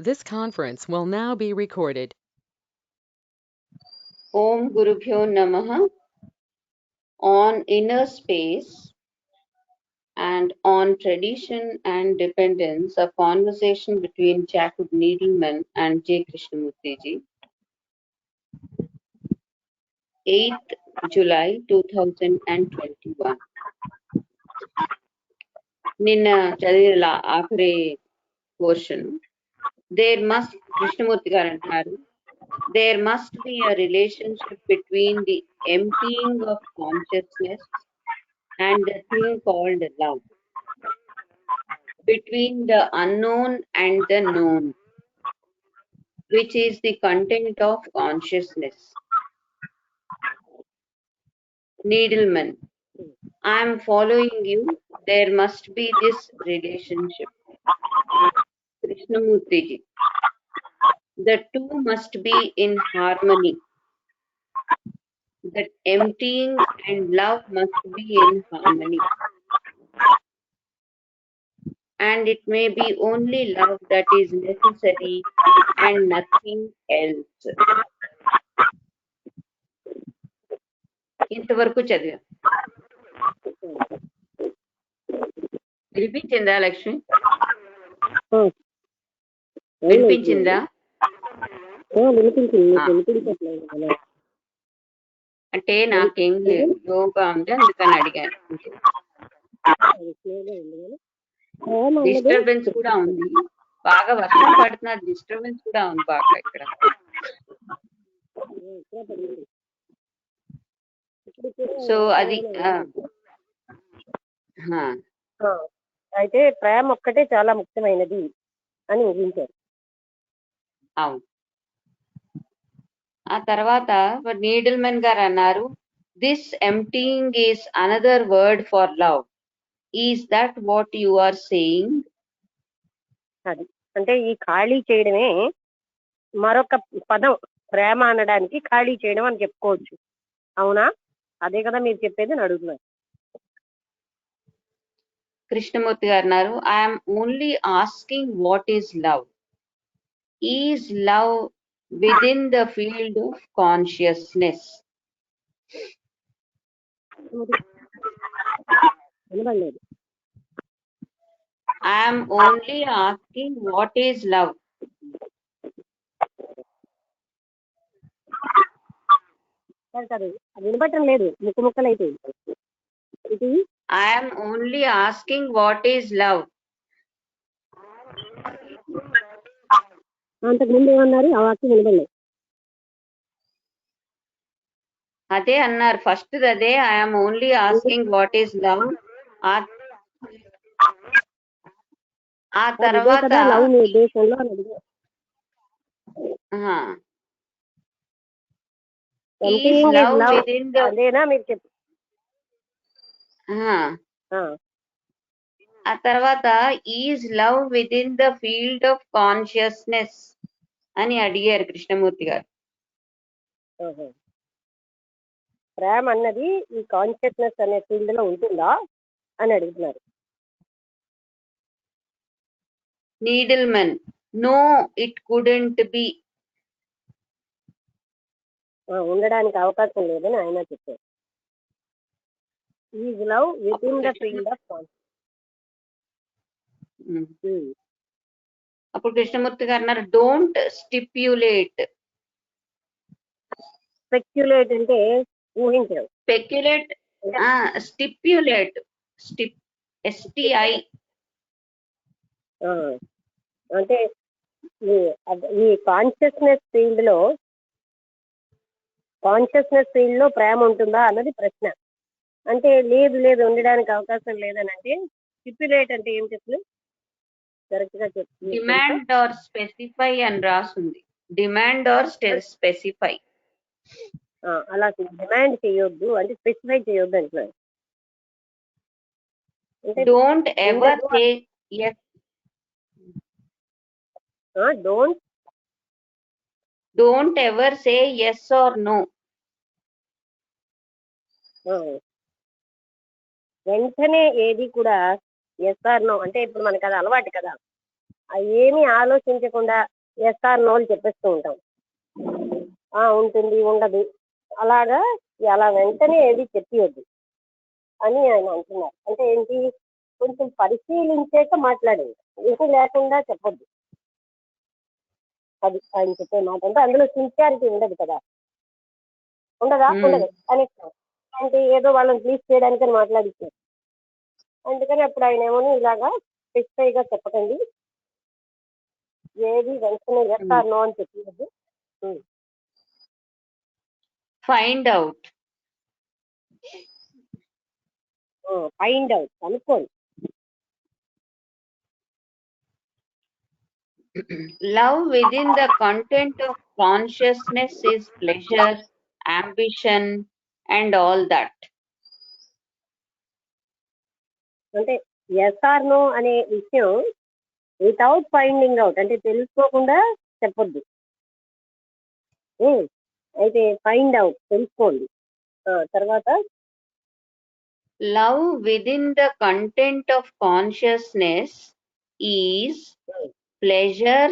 This conference will now be recorded. Om Gurubhyo Namaha. On inner space and on tradition and dependence, a conversation between Jacob Needleman and J. Krishnamurti ji. 8th July 2021. నిన్న చదివిన ఆఖరి portion Krishnamurthy గారు అంటున్నారు, there must be a relationship between the emptying of consciousness and the thing called love, between the unknown and the known, which is the content of consciousness. Needleman, I am following you. There must be this relationship. Krishnamurti ji, the two must be in harmony. That emptying and love must be in harmony. And it may be only love that is necessary and nothing else. ఇంతవరకు చదివా. వినిపించిందా లక్ష్మి? వినిపించిందా? అంటే నాకేం యోగా ఉంది అందుకని అడిగాను. Disturbance కూడా ఉంది, బాగా వర్షం పడుతున్న డిస్టర్బెన్స్ కూడా ఉంది బాగా ఇక్కడ. సో అది అయితే ప్రేమ ఒక్కటే చాలా ముఖ్యమైనది అని ఊహించారు. అవును. ఆ తర్వాత నీడిల్మెన్ గారు అన్నారు, this emptying is another word for love. Is that what you are saying? అది అంటే ఈ ఖాళీ చేయడమే మరొక పదం, ప్రేమ అనడానికి ఖాళీ చేయడం అని చెప్పుకోవచ్చు. అవునా? అదే కదా మీరు చెప్పేది అని అడుగుతున్నారు. కృష్ణమూర్తి గారు అన్నారు, I'm only asking what is love. Is love within the field of consciousness? వినబడలేదు. I'm only asking what is love. కాదు, వినబడటం లేదు, ముక్కు ముక్కలైతే. ఇది I'm only asking what is love. అంతకు ముందు ఏమన్నారు? ఆ వాక్యం వినబడలేదు. అదే అన్నారు, ఫస్ట్ అదే, I'm only asking what is love. ఆ తర్వాత లవ్ మీ ఉద్దేశంలో అదేనా మీరు చెప్పు. ఆ తర్వాత is love within the field of consciousness అని అడిగారు కృష్ణమూర్తి గారు. ప్రేమ అన్నది ఈ కాన్షియస్నెస్ అనే ఫీల్డ్ లో ఉంటుందా అని అడుగుతున్నారు. Needleman, no it couldn't be. ఉండడానికి అవకాశం లేదని ఆయన చెప్పారు. Is love within the field of consciousness. అప్పుడు కృష్ణమూర్తి గారు అన్నారు, డోంట్ స్టిప్యులేట్. స్పెక్యులేట్ అంటే ఊహించడం. Speculate, stipulate, STI. అంటే ఈ కాన్షియస్నెస్ ఫీల్డ్ లో ప్రేమ ఉంటుందా అన్నది ప్రశ్న. అంటే లేదు లేదు, ఉండడానికి అవకాశం లేదని అంటే స్టిప్యులేట్ అంటే ఏం చెప్పు, కరెక్ట్ గా చెప్పు. డిమాండ్ ఆర్ స్పెసిఫై అని రాస్తుంది. Demand or specify. అలా డిమాండ్ చేయొద్దు అంటే స్పెసిఫై చేయొద్దు అంటున్నారు. Don't ever say yes. Don't ever say yes or no. వెంటనే ఏది కూడా ఎస్ ఆర్ నో అంటే ఇప్పుడు మనకు అది అలవాటు కదా, ఏమీ ఆలోచించకుండా ఎస్ ఆర్ నో అని చెప్పేస్తూ ఉంటాం. ఉంటుంది ఉండదు అలాగా అలా వెంటనే ఏది చెప్పియొద్దు అని ఆయన అంటున్నారు. అంటే ఏంటి, కొంచెం పరిశీలించాక మాట్లాడేది, ఊహ లేకుండా చెప్పొద్దు. అది ఆయన చెప్పే మాట. అంటే అందులో సిన్సియారిటీ ఉండదు కదా, ఉండదా? ఉండదు. కనెక్ట్ అంటే ఏదో వాళ్ళని ప్లీజ్ చేయడానికి అని మాట్లాడిచ్చారు. అందుకని అప్పుడు ఆయన ఏమో ఇలాగా స్పెసిఫైగా చెప్పకండి, ఏది వెంటనే ఎస్ ఆర్ నో అని చెప్పియద్దు. Find out. ఫైండ్ అవుట్ కనుక్కోండి. Love within the content of consciousness is pleasure, ambition, and all that. అంటే ఎస్ ఆర్ నో అనే విషయం వితౌట్ ఫైండింగ్ అవుట్, అంటే తెలుసుకోకుండా చెప్పొద్దు. అయితే ఫైండ్ అవుట్ తెలుసుకోండి. తర్వాత Love within the content of consciousness is pleasure,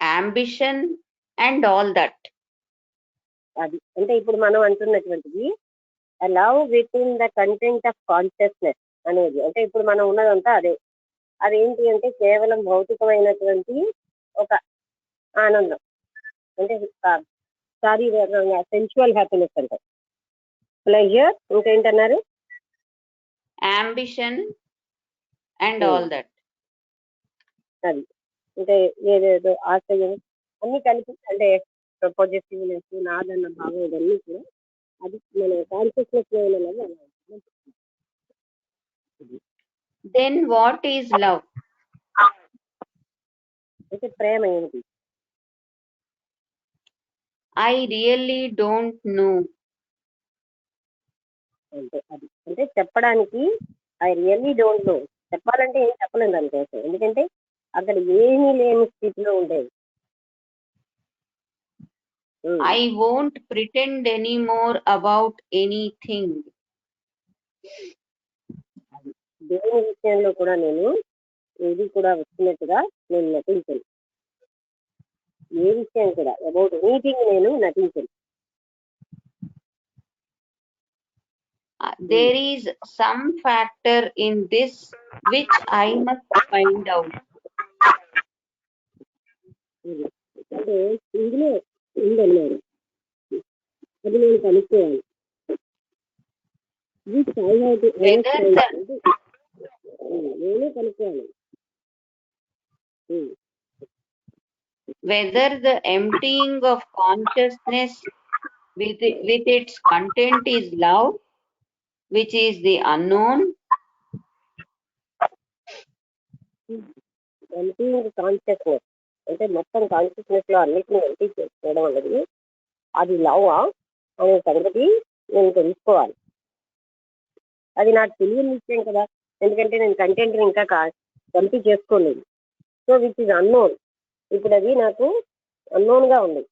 ambition, and all that. అది అంటే ఇప్పుడు మనం అంటున్నటువంటిది love within the content of consciousness అనేది. అంటే ఇప్పుడు మనం ఉన్నదంతా అదే. అదేంటి అంటే కేవలం భౌతికమైనటువంటి ఒక ఆనందం, అంటే శారీరకంగా సెన్చువల్ హ్యాపీనెస్ అంటారు. Pleasure ఇంకేంటన్నారు? Ambition and all that. అది అంటే ఏదేదో ఆశయం అన్ని కలిపి, అంటే పాజిటివ్నెస్, నాదన్న భావం, ఇవన్నీ కూడా అది మన కాన్షియస్నెస్ లెవెల్ అనేది అలా ఉంటుంది. Then what is love? అయితే ప్రేమ ఏమిటి? I really don't know. అంటే అది అంటే చెప్పడానికి ఐ రియల్లీ డోంట్ నో. చెప్పాలంటే ఏం చెప్పలేము దానికోసం, ఎందుకంటే అక్కడ ఏమీ లేని స్థితిలో ఉండేది. I won't pretend anymore about anything. దేని విషయంలో కూడా నేను ఏది కూడా వచ్చినట్టుగా నేను నటించను. ఏ విషయం కూడా అబౌట్ ఎనీథింగ్ నేను నటించను. There is some factor in this which I must find out. అంటే ఇందులో ఉందన్నారు, అది నేను కనుక్కోవాలి. నేనే కనుక్కోవాలి. Whether the emptying of consciousness with its content is love, which is the unknown. Emptying consciousness అంటే మొత్తం కాన్షియస్నెస్ లో అన్నిటిని ఎంపీ చేసుకోవడం అనేది అది లవ్ అనే సంగతి నేను తెలుసుకోవాలి. అది నాకు తెలియని విషయం కదా, ఎందుకంటే నేను కంటెంట్ని ఇంకా ఎంపీ చేసుకోలేదు. So which is unknown. ఇప్పుడు అది నాకు అన్నోన్ గా ఉంది.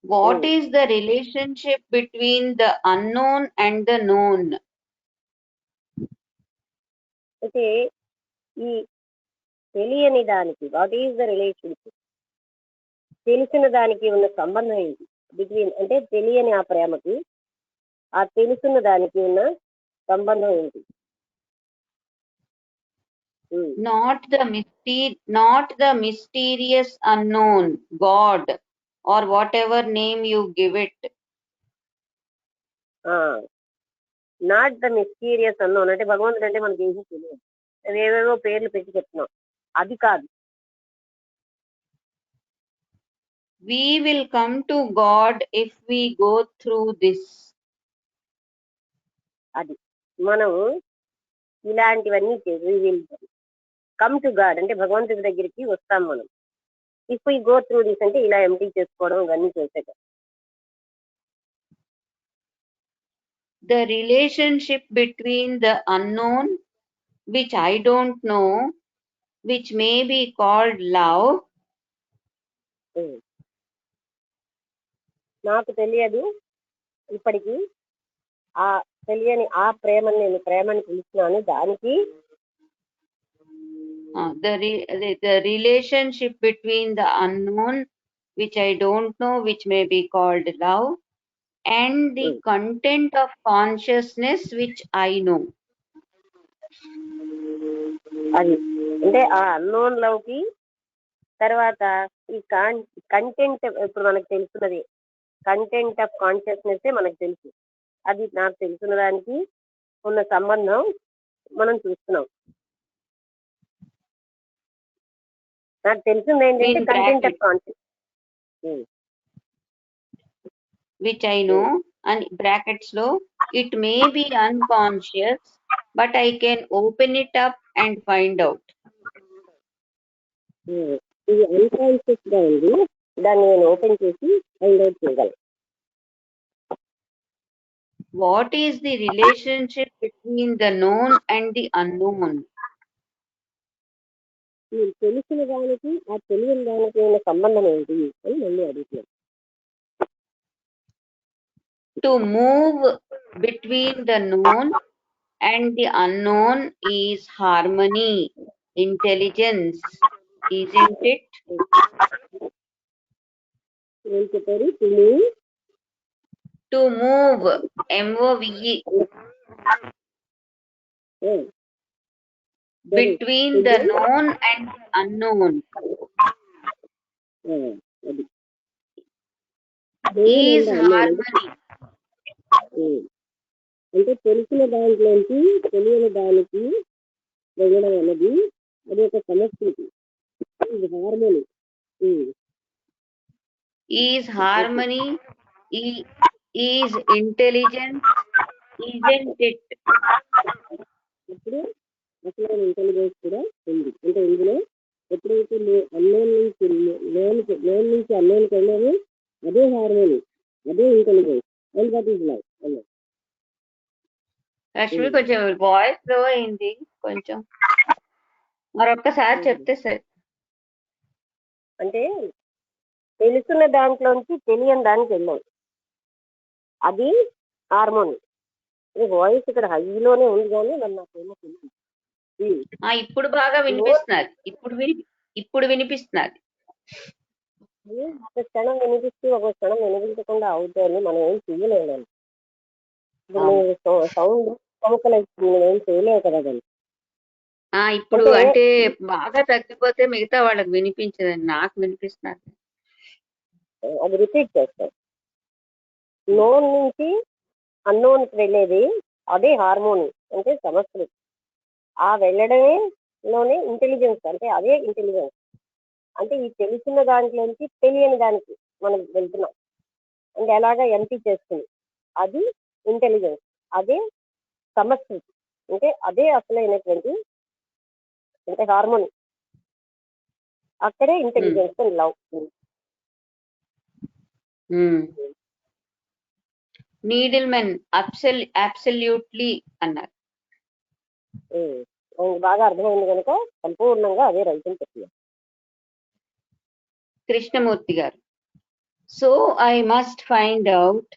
What is the relationship between the unknown and the known? అయితే ఈ తెలియని దానికి వాట్ ఈస్ ద రిలేషన్షిప్, తెలిసిన దానికి ఉన్న సంబంధం ఏంటి? బిట్వీన్ అంటే తెలియని ఆ ప్రేమకి ఆ తెలుసున్న దానికి ఉన్న సంబంధం ఏంటి? Not the mysterious unknown, God, or whatever name you give it. Not the mysterious unknown అంటే భగవంతుడు అంటే మనకి ఏమీ తెలియదు, ఏవేవో పేర్లు పెట్టి చెప్తున్నాం, అది కాదు. We will come to God if we go through this. అది మనం ఇలాంటివన్నీ we will come to God అంటే భగవంతుడి దగ్గరికి వస్తాం మనం. If we go through this అంటే ఇలా ఎంటీ చేసుకోవడం ఇవన్నీ చేసాక. The relationship between the unknown, which I don't know, which may be called love. నాకు తెలియదు ఇప్పటికీ, ఆ తెలియని ఆ ప్రేమని నేను ప్రేమని పిలుస్తున్నాను, దానికి the relationship between the unknown, which I don't know, which may be called love, and the content of consciousness, which I know. అది అంటే ఆ అన్నోన్ లవ్ కి తర్వాత ఈ కంటెంట్ ఇప్పుడు మనకు తెలుస్తున్నది కంటెంట్ ఆఫ్ కాన్షియస్నెస్ మనకు తెలుసు. అది నాకు తెలుసున్న దానికి ఉన్న సంబంధం మనం చూస్తున్నాం. నాకు తెలిసింది ఏంటంటే In content of bracket, conscious. which I know, and brackets low, it may be unconscious, but I can open it up and find out. ఇది అన్కాన్షియస్ గా ఉంది, దాన్ని నేను ఓపెన్ చేసి ఫైండ్ అవుట్ చేయగలను. What is the relationship between the known and the unknown? మీరు తెలిసిన దానికి ఆ తెలియని దానికి ఉన్న సంబంధం ఏంటి అని మళ్ళీ అడుగుతున్నాను. To move between the known and the unknown is harmony, intelligence, isn't it? ఏం చెప్పారు? తిని To move, M-O-V-E, between the known and the unknown అది is harmony. అంటే తెలిసిన దాంట్లోంచి తెలియని దానికి వెళ్ళడం అనేది అది ఒక సంస్కృతి, ఇది harmony. Is harmony, is intelligence, isn't it? ఇప్పుడు అసలు ఇంటెలిజెన్స్ కూడా ఉంది. అంటే ఇందులో ఎప్పుడైతే అన్నోన్ నుంచి లోన్ నుంచి అన్నోన్కి వెళ్ళామో అదే హార్మోని, అదే intelligence. And that is love అన్నది. లక్ష్మి కొంచెం వాయిస్ లో అయింది, కొంచెం మరొక్కసారి చెప్తే సరే. అంటే తెలుసున్న దాంట్లోంచి తెలియని దానికి వెళ్ళాం, అది హార్మోని. వాయిస్ ఇక్కడ హైలోనే ఉంది కానీ మరి నాకేమో తెలియదు. ఇప్పుడు బాగా వినిపిస్తున్నది, ఇప్పుడు వినిపిస్తున్నది. ఒక క్షణం వినిపిస్తూ ఒక క్షణం వినిపించకుండా అవుతాయని మనం ఏం చేయలేము. ఇప్పుడు సౌండ్ కొనుక్కలేదు, ఏం చేయలేవు కదా దాన్ని. ఇప్పుడు అంటే బాగా తగ్గిపోతే మిగతా వాళ్ళకి వినిపించదండి, నాకు వినిపిస్తున్నది. అది రిపీట్ చేస్తాం. నోన్ నుంచి అన్నోన్కి వెళ్ళేది అదే హార్మోని, అంటే సంస్కృతి. ఆ వెళ్ళడమే లోనే ఇంటెలిజెన్స్, అంటే అదే ఇంటెలిజెన్స్. అంటే ఈ తెలిసిన దాంట్లోంచి తెలియని దానికి మనం వెళ్తున్నాం అంటే ఎలాగా ఎంపీ చేస్తుంది, అది ఇంటెలిజెన్స్, అదే సంస్కృతి. అంటే అదే అసలైనటువంటి అంటే హార్మోని, అక్కడే ఇంటెలిజెన్స్ అండ్ లవ్. నీడిల్మెన్ అబ్సల్యూట్లీ అన్నారు. బాగా అర్థమైంది కనుక సంపూర్ణంగా అదే రైతులు చెప్తున్నారు. కృష్ణమూర్తి గారు, so I must find out,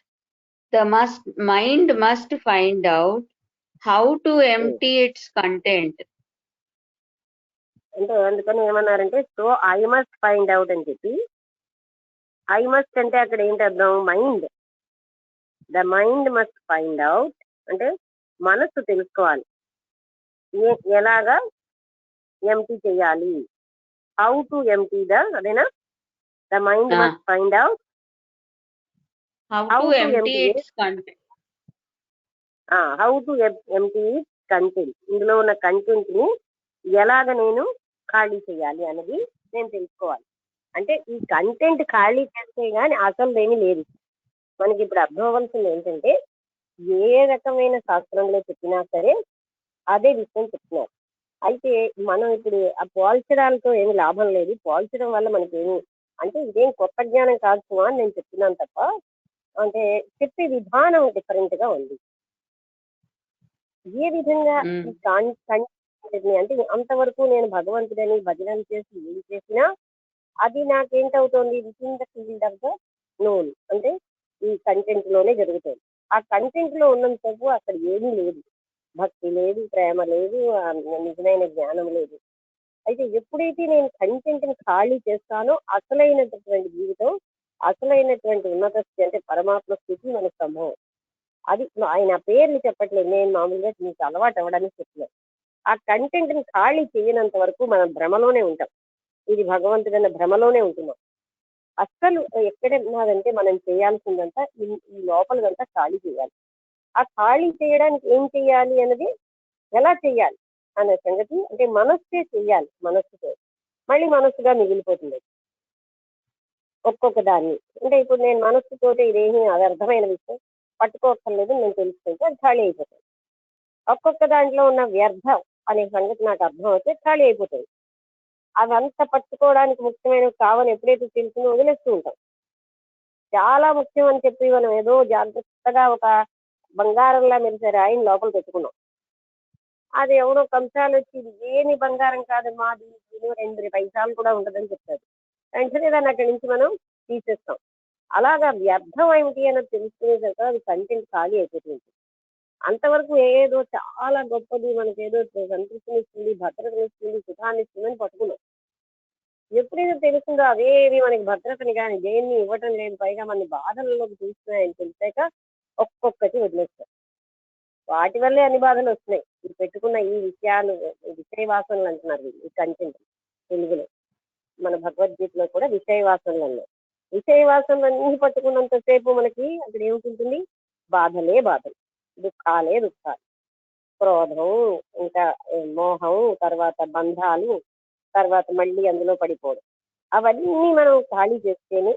mind must find out how to empty it's content. అంటే అందుకని ఏమన్నారంటే so I must find out అని చెప్పి, ఐ మస్ట్ అంటే అక్కడ ఏంటి అర్థం? Mind, the mind must find out అంటే మనస్సు తెలుసుకోవాలి ఎలాగా ఎంటీ చేయాలి, హౌ టు ఎంటీ అదేనా? The mind must find out how to empty it's content. How to empty content, ఇందులో ఉన్న కంటెంట్ ని ఎలాగ నేను ఖాళీ చేయాలి అనేది నేను తెలుసుకోవాలి. అంటే ఈ కంటెంట్ ఖాళీ చేస్తే గానీ అసలు ఏమీ లేదు. మనకి ఇప్పుడు అర్థం అవ్వాల్సింది ఏంటంటే ఏ రకమైన శాస్త్రంలో చెప్పినా సరే అదే విషయం చెప్తున్నారు. అయితే మనం ఇప్పుడు ఆ పోల్చడాలతో ఏమి లాభం లేదు. పోల్చడం వల్ల మనకి ఏమి అంటే ఇదేం కొత్త జ్ఞానం కాదు అని నేను చెప్తున్నాను తప్ప, అంటే చెప్పే విధానం డిఫరెంట్ గా ఉంది. ఏ విధంగా ఈ అంటే అంతవరకు నేను భగవంతుడని భజనలు చేసి ఏం చేసినా అది నాకేంటవుతోంది? Within the field of the known, అంటే ఈ కంటెంట్ లోనే జరుగుతుంది. ఆ కంటెంట్ లో ఉన్నంతసేపు అక్కడ ఏమీ లేదు, భక్తి లేదు, ప్రేమ లేదు, నిజమైన జ్ఞానం లేదు. అయితే ఎప్పుడైతే నేను కంటెంట్ ని ఖాళీ చేస్తానో అసలైనటువంటి జీవితం, అసలైనటువంటి ఉన్నత స్థితి అంటే పరమాత్మ స్థితి మనకు సంభవం. అది ఆయన పేర్లు చెప్పట్లేదు, నేను మామూలుగా మీకు అలవాటు అవ్వడానికి చెప్తున్నాను. ఆ కంటెంట్ ని ఖాళీ చేయనంత వరకు మనం భ్రమలోనే ఉంటాం. ఇది భగవంతుడన్న భ్రమలోనే ఉంటున్నాం. అస్సలు ఎక్కడున్నదంటే మనం చేయాల్సిందంతా ఈ లోపలదంతా ఖాళీ చేయాలి. ఆ ఖాళీ చేయడానికి ఏం చేయాలి అన్నది, ఎలా చేయాలి అనే సంగతి అంటే మనస్సే చెయ్యాలి. మనస్సుతో మళ్ళీ మనస్సుగా మిగిలిపోతుంది ఒక్కొక్క దాన్ని. అంటే ఇప్పుడు నేను మనస్సుతోటి ఇదేమీ అది అర్థమైన విషయం పట్టుకోక్కర్లేదు, నేను తెలుసుకుంటే అది ఖాళీ అయిపోతుంది. ఒక్కొక్క దాంట్లో ఉన్న వ్యర్థం అనే సంగతి నాకు అర్థం అవుతే ఖాళీ అయిపోతుంది. అవంతా పట్టుకోవడానికి ముఖ్యమైనవి కావని ఎప్పుడైతే తెలుసుకుని వదిలేస్తూ ఉంటాం. చాలా ముఖ్యం అని చెప్పి మనం ఏదో జాగ్రత్తగా ఒక బంగారంలా మెరిసే రాయిని లోపల పెట్టుకున్నాం. అది ఎవరో కంసాలు వచ్చి ఇది ఏమి బంగారం కాదమ్మా, దీని 2 పైసలు కూడా ఉండదని చెప్తారు. వెంటనే దాన్ని అక్కడి నుంచి మనం తీసేస్తాం. అలాగా వ్యర్థం ఏమిటి అన్నది తెలుసుకునేసరికి అది కంటెంట్ ఖాళీ అయిపోతుంది. అంతవరకు ఏదో చాలా గొప్పది, మనకేదో సంతృప్తినిస్తుంది, భద్రతనిస్తుంది, సుఖాన్ని ఇస్తుందని పట్టుకున్నాం. ఎప్పుడైతే తెలుస్తుందో అవేవి మనకి భద్రతని కానీ దేన్ని ఇవ్వటం లేదు, పైగా మన బాధలలోకి చూస్తున్నాయని తెలిసాక ఒక్కొక్కటి వదిలేస్తాం. వాటి వల్లే అన్ని బాధలు వస్తున్నాయి. ఇది పెట్టుకున్న ఈ విషయాలు, విషయ వాసనలు అంటున్నారు వీళ్ళు, ఈ కంటెంట్ తెలుగులో. మన భగవద్గీతలో కూడా విషయ వాసనలు అన్నాయి. విషయ వాసనలు అన్ని పట్టుకున్నంతసేపు మనకి అక్కడ ఏమిటి, బాధలే బాధలు, దుఃఖాలే దుఃఖాలు, క్రోధం, ఇంకా మోహం, తర్వాత బంధాలు, తర్వాత మళ్ళీ అందులో పడిపోవడం. అవన్నీ మనం ఖాళీ చేస్తేనే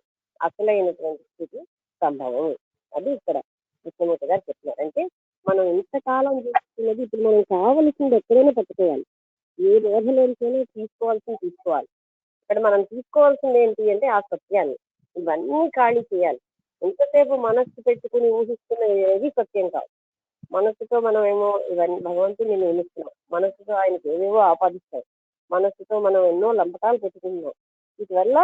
అసలైనటువంటి స్థితి సంభవం. అది ఇక్కడ కృష్ణమూర్తి గారు చెప్తున్నారు. అంటే మనం ఎంతకాలం చూస్తున్నది ఇప్పుడు మనం కావలసింది ఎక్కడైనా పట్టుకోవాలి. ఏ రోజులోనికైనా తీసుకోవాల్సింది తీసుకోవాలి. ఇక్కడ మనం తీసుకోవాల్సింది ఏంటి అంటే ఆ సత్యాన్ని. ఇవన్నీ ఖాళీ చేయాలి. ఎంతసేపు మనస్సు పెట్టుకుని ఊహిస్తున్న ఏది సత్యం కాదు. మనస్సుతో మనం ఏమో ఇవన్నీ భగవంతుని నియమిస్తున్నాం, మనస్సుతో ఆయనకి ఏవేవో ఆపాదిస్తాం, మనస్సుతో మనం ఎన్నో లంపటాలు పెట్టుకుంటున్నాం. వీటి వల్ల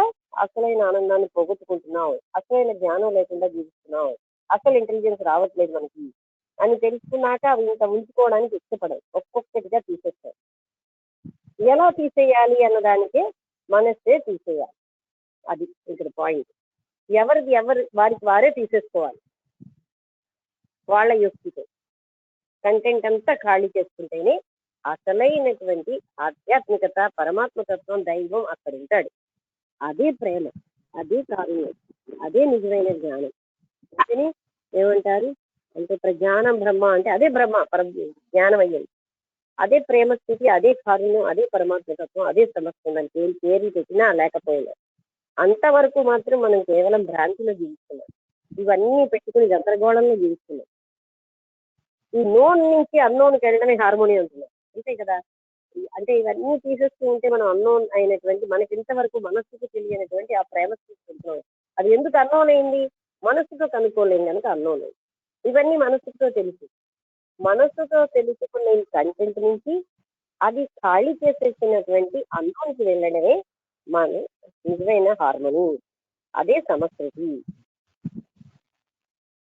అసలైన ఆనందాన్ని పోగొట్టుకుంటున్నాం, అసలైన జ్ఞానం లేకుండా జీవిస్తున్నాం, అసలు ఇంటెలిజెన్స్ రావట్లేదు మనకి అని తెలుసుకున్నాక అవి ఇంకా ఉంచుకోవడానికి ఇష్టపడవు, ఒక్కొక్కటిగా తీసేస్తాం. ఎలా తీసేయాలి అన్నదానికే మనస్సే తీసేయాలి. అది ఇక్కడ పాయింట్. వారికి వారే తీసేసుకోవాలి వాళ్ళ యుక్తితో. కంటెంట్ అంతా ఖాళీ చేసుకుంటేనే అసలైనటువంటి ఆధ్యాత్మికత, పరమాత్మతత్వం, దైవం అక్కడ ఉంటాడు. అదే ప్రేమ, అదే కారుణ్యం, అదే నిజమైన జ్ఞానం. అందుకని ఏమంటారు అంటే ప్రజ్ఞానం బ్రహ్మ అంటే అదే బ్రహ్మ, జ్ఞానం అయ్యింది. అదే ప్రేమ స్థితి, అదే కారుణ్యం, అదే పరమాత్మతత్వం, అదే సమస్తం. దానికి పేర్లు పెట్టినా లేకపోయినా అంతవరకు మాత్రం మనం కేవలం భ్రాంతిలో జీవిస్తున్నాం. ఇవన్నీ పెట్టుకుని గందరగోళంలో జీవిస్తున్నాం. ఈ నోన్ నుంచి అన్నోన్కి వెళ్ళడమే హార్మోని ఉంటుంది, అంతే కదా. అంటే ఇవన్నీ తీసేస్తూ ఉంటే మనం అన్నోన్ అయినటువంటి, మనకి ఇంతవరకు మనస్సుకు తెలియనటువంటి ఆ ప్రేమ తీసుకుంటున్నాం. అది ఎందుకు అన్నోన్ అయింది? మనస్సుతో కనుక్కోలేం కనుక అన్నోన్ అయింది. ఇవన్నీ మనస్సుతో తెలుసు. మనస్సుతో తెలుసుకున్న ఈ కంటెంట్ నుంచి అది ఖాళీ చేసేసినటువంటి అన్నోన్కి వెళ్ళడమే మన నిజమైన హార్మోని, అదే సమస్యకి.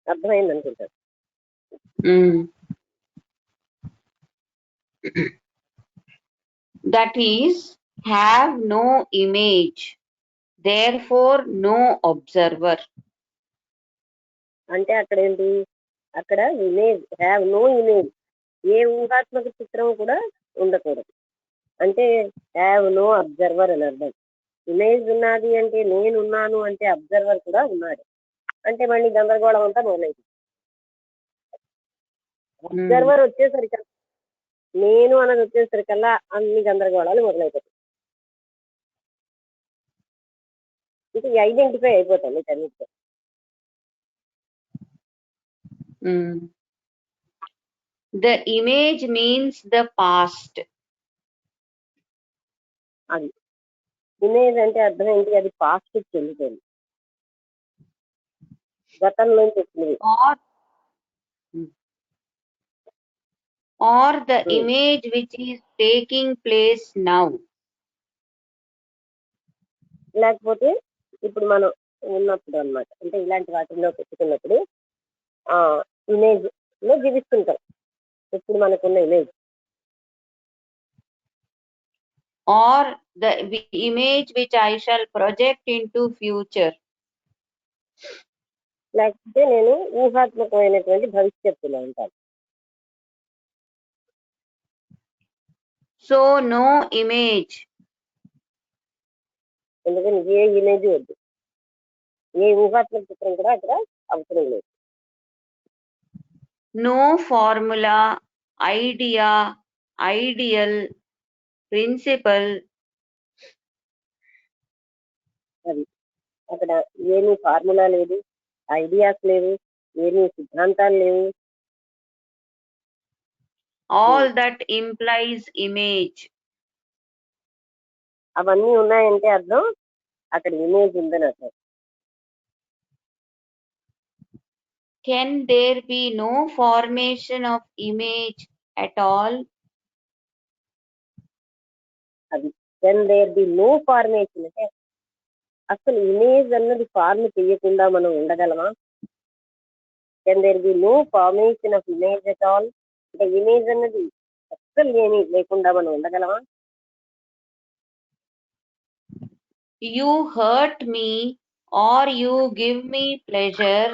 అర్థమైంది అనుకుంటారు. That is, have no image, therefore no observer. అంటే అక్కడ ఏంటి, అక్కడ ఇమేజ్, హ్యావ్ నో ఇమేజ్, ఏ ఊహాత్మక చిత్రం కూడా ఉండకూడదు. అంటే హ్యావ్ నో అబ్జర్వర్ అని అర్థం. ఇమేజ్ ఉన్నది అంటే నేనున్నాను అంటే అబ్జర్వర్ కూడా ఉన్నాడు అంటే మళ్ళీ గందరగోళం అంతా మొదలైంది. అబ్జర్వర్ వచ్చేసరికి, నేను అన్నది వచ్చేసరికల్లా అన్ని గందరగోళాలు మొదలైపోతాయి. ఇది ఐడెంటిఫై అయిపోతాం వీటన్నిటితో. The image means the past. అది ఇమేజ్ అంటే అర్థం ఏంటి, అది పాస్ట్ చెందుతుంది, గతంలోంచి వచ్చినది. Or the image which is taking place now. లేకపోతే ఇప్పుడు మనం ఉన్నప్పుడు అన్నమాట, అంటే ఇలాంటి వాటిల్లో పెట్టుకున్నప్పుడు ఇమేజ్ లో జీవిస్తుంటాం. ఇప్పుడు మనకున్న image. or the image which I shall project into future. లేకపోతే నేను ఊహాత్మకమైనటువంటి భవిష్యత్తులో ఉంటాను. So no image, ఎందుకని ఏ ఇమేజ్ వద్దు, ఏ ఊహాత్మక చిత్రం కూడా అక్కడ అవసరం లేదు. no formula, idea, ideal, principle, అది అక్కడ ఏమీ ఫార్ములా లేదు, ఐడియాస్ లేవు, ఏమీ సిద్ధాంతాలు లేవు. all that implies image. అవన్నీ ఉన్నాయంటే అర్థం అక్కడ ఇమేజ్ ఉందని అర్థం. Can there be no formation of image at all? అది then there be no formation అంటే అసలు ఇమేజ్ అన్నది ఫార్మ్ చేయకుండా మనం ఉండగలమా? Can there be no formation of image at all అంటే ఇమేజ్ అన్నది అస్సలు ఏమీ లేకుండా మనం ఉండగలమా? You hurt me or you give me pleasure,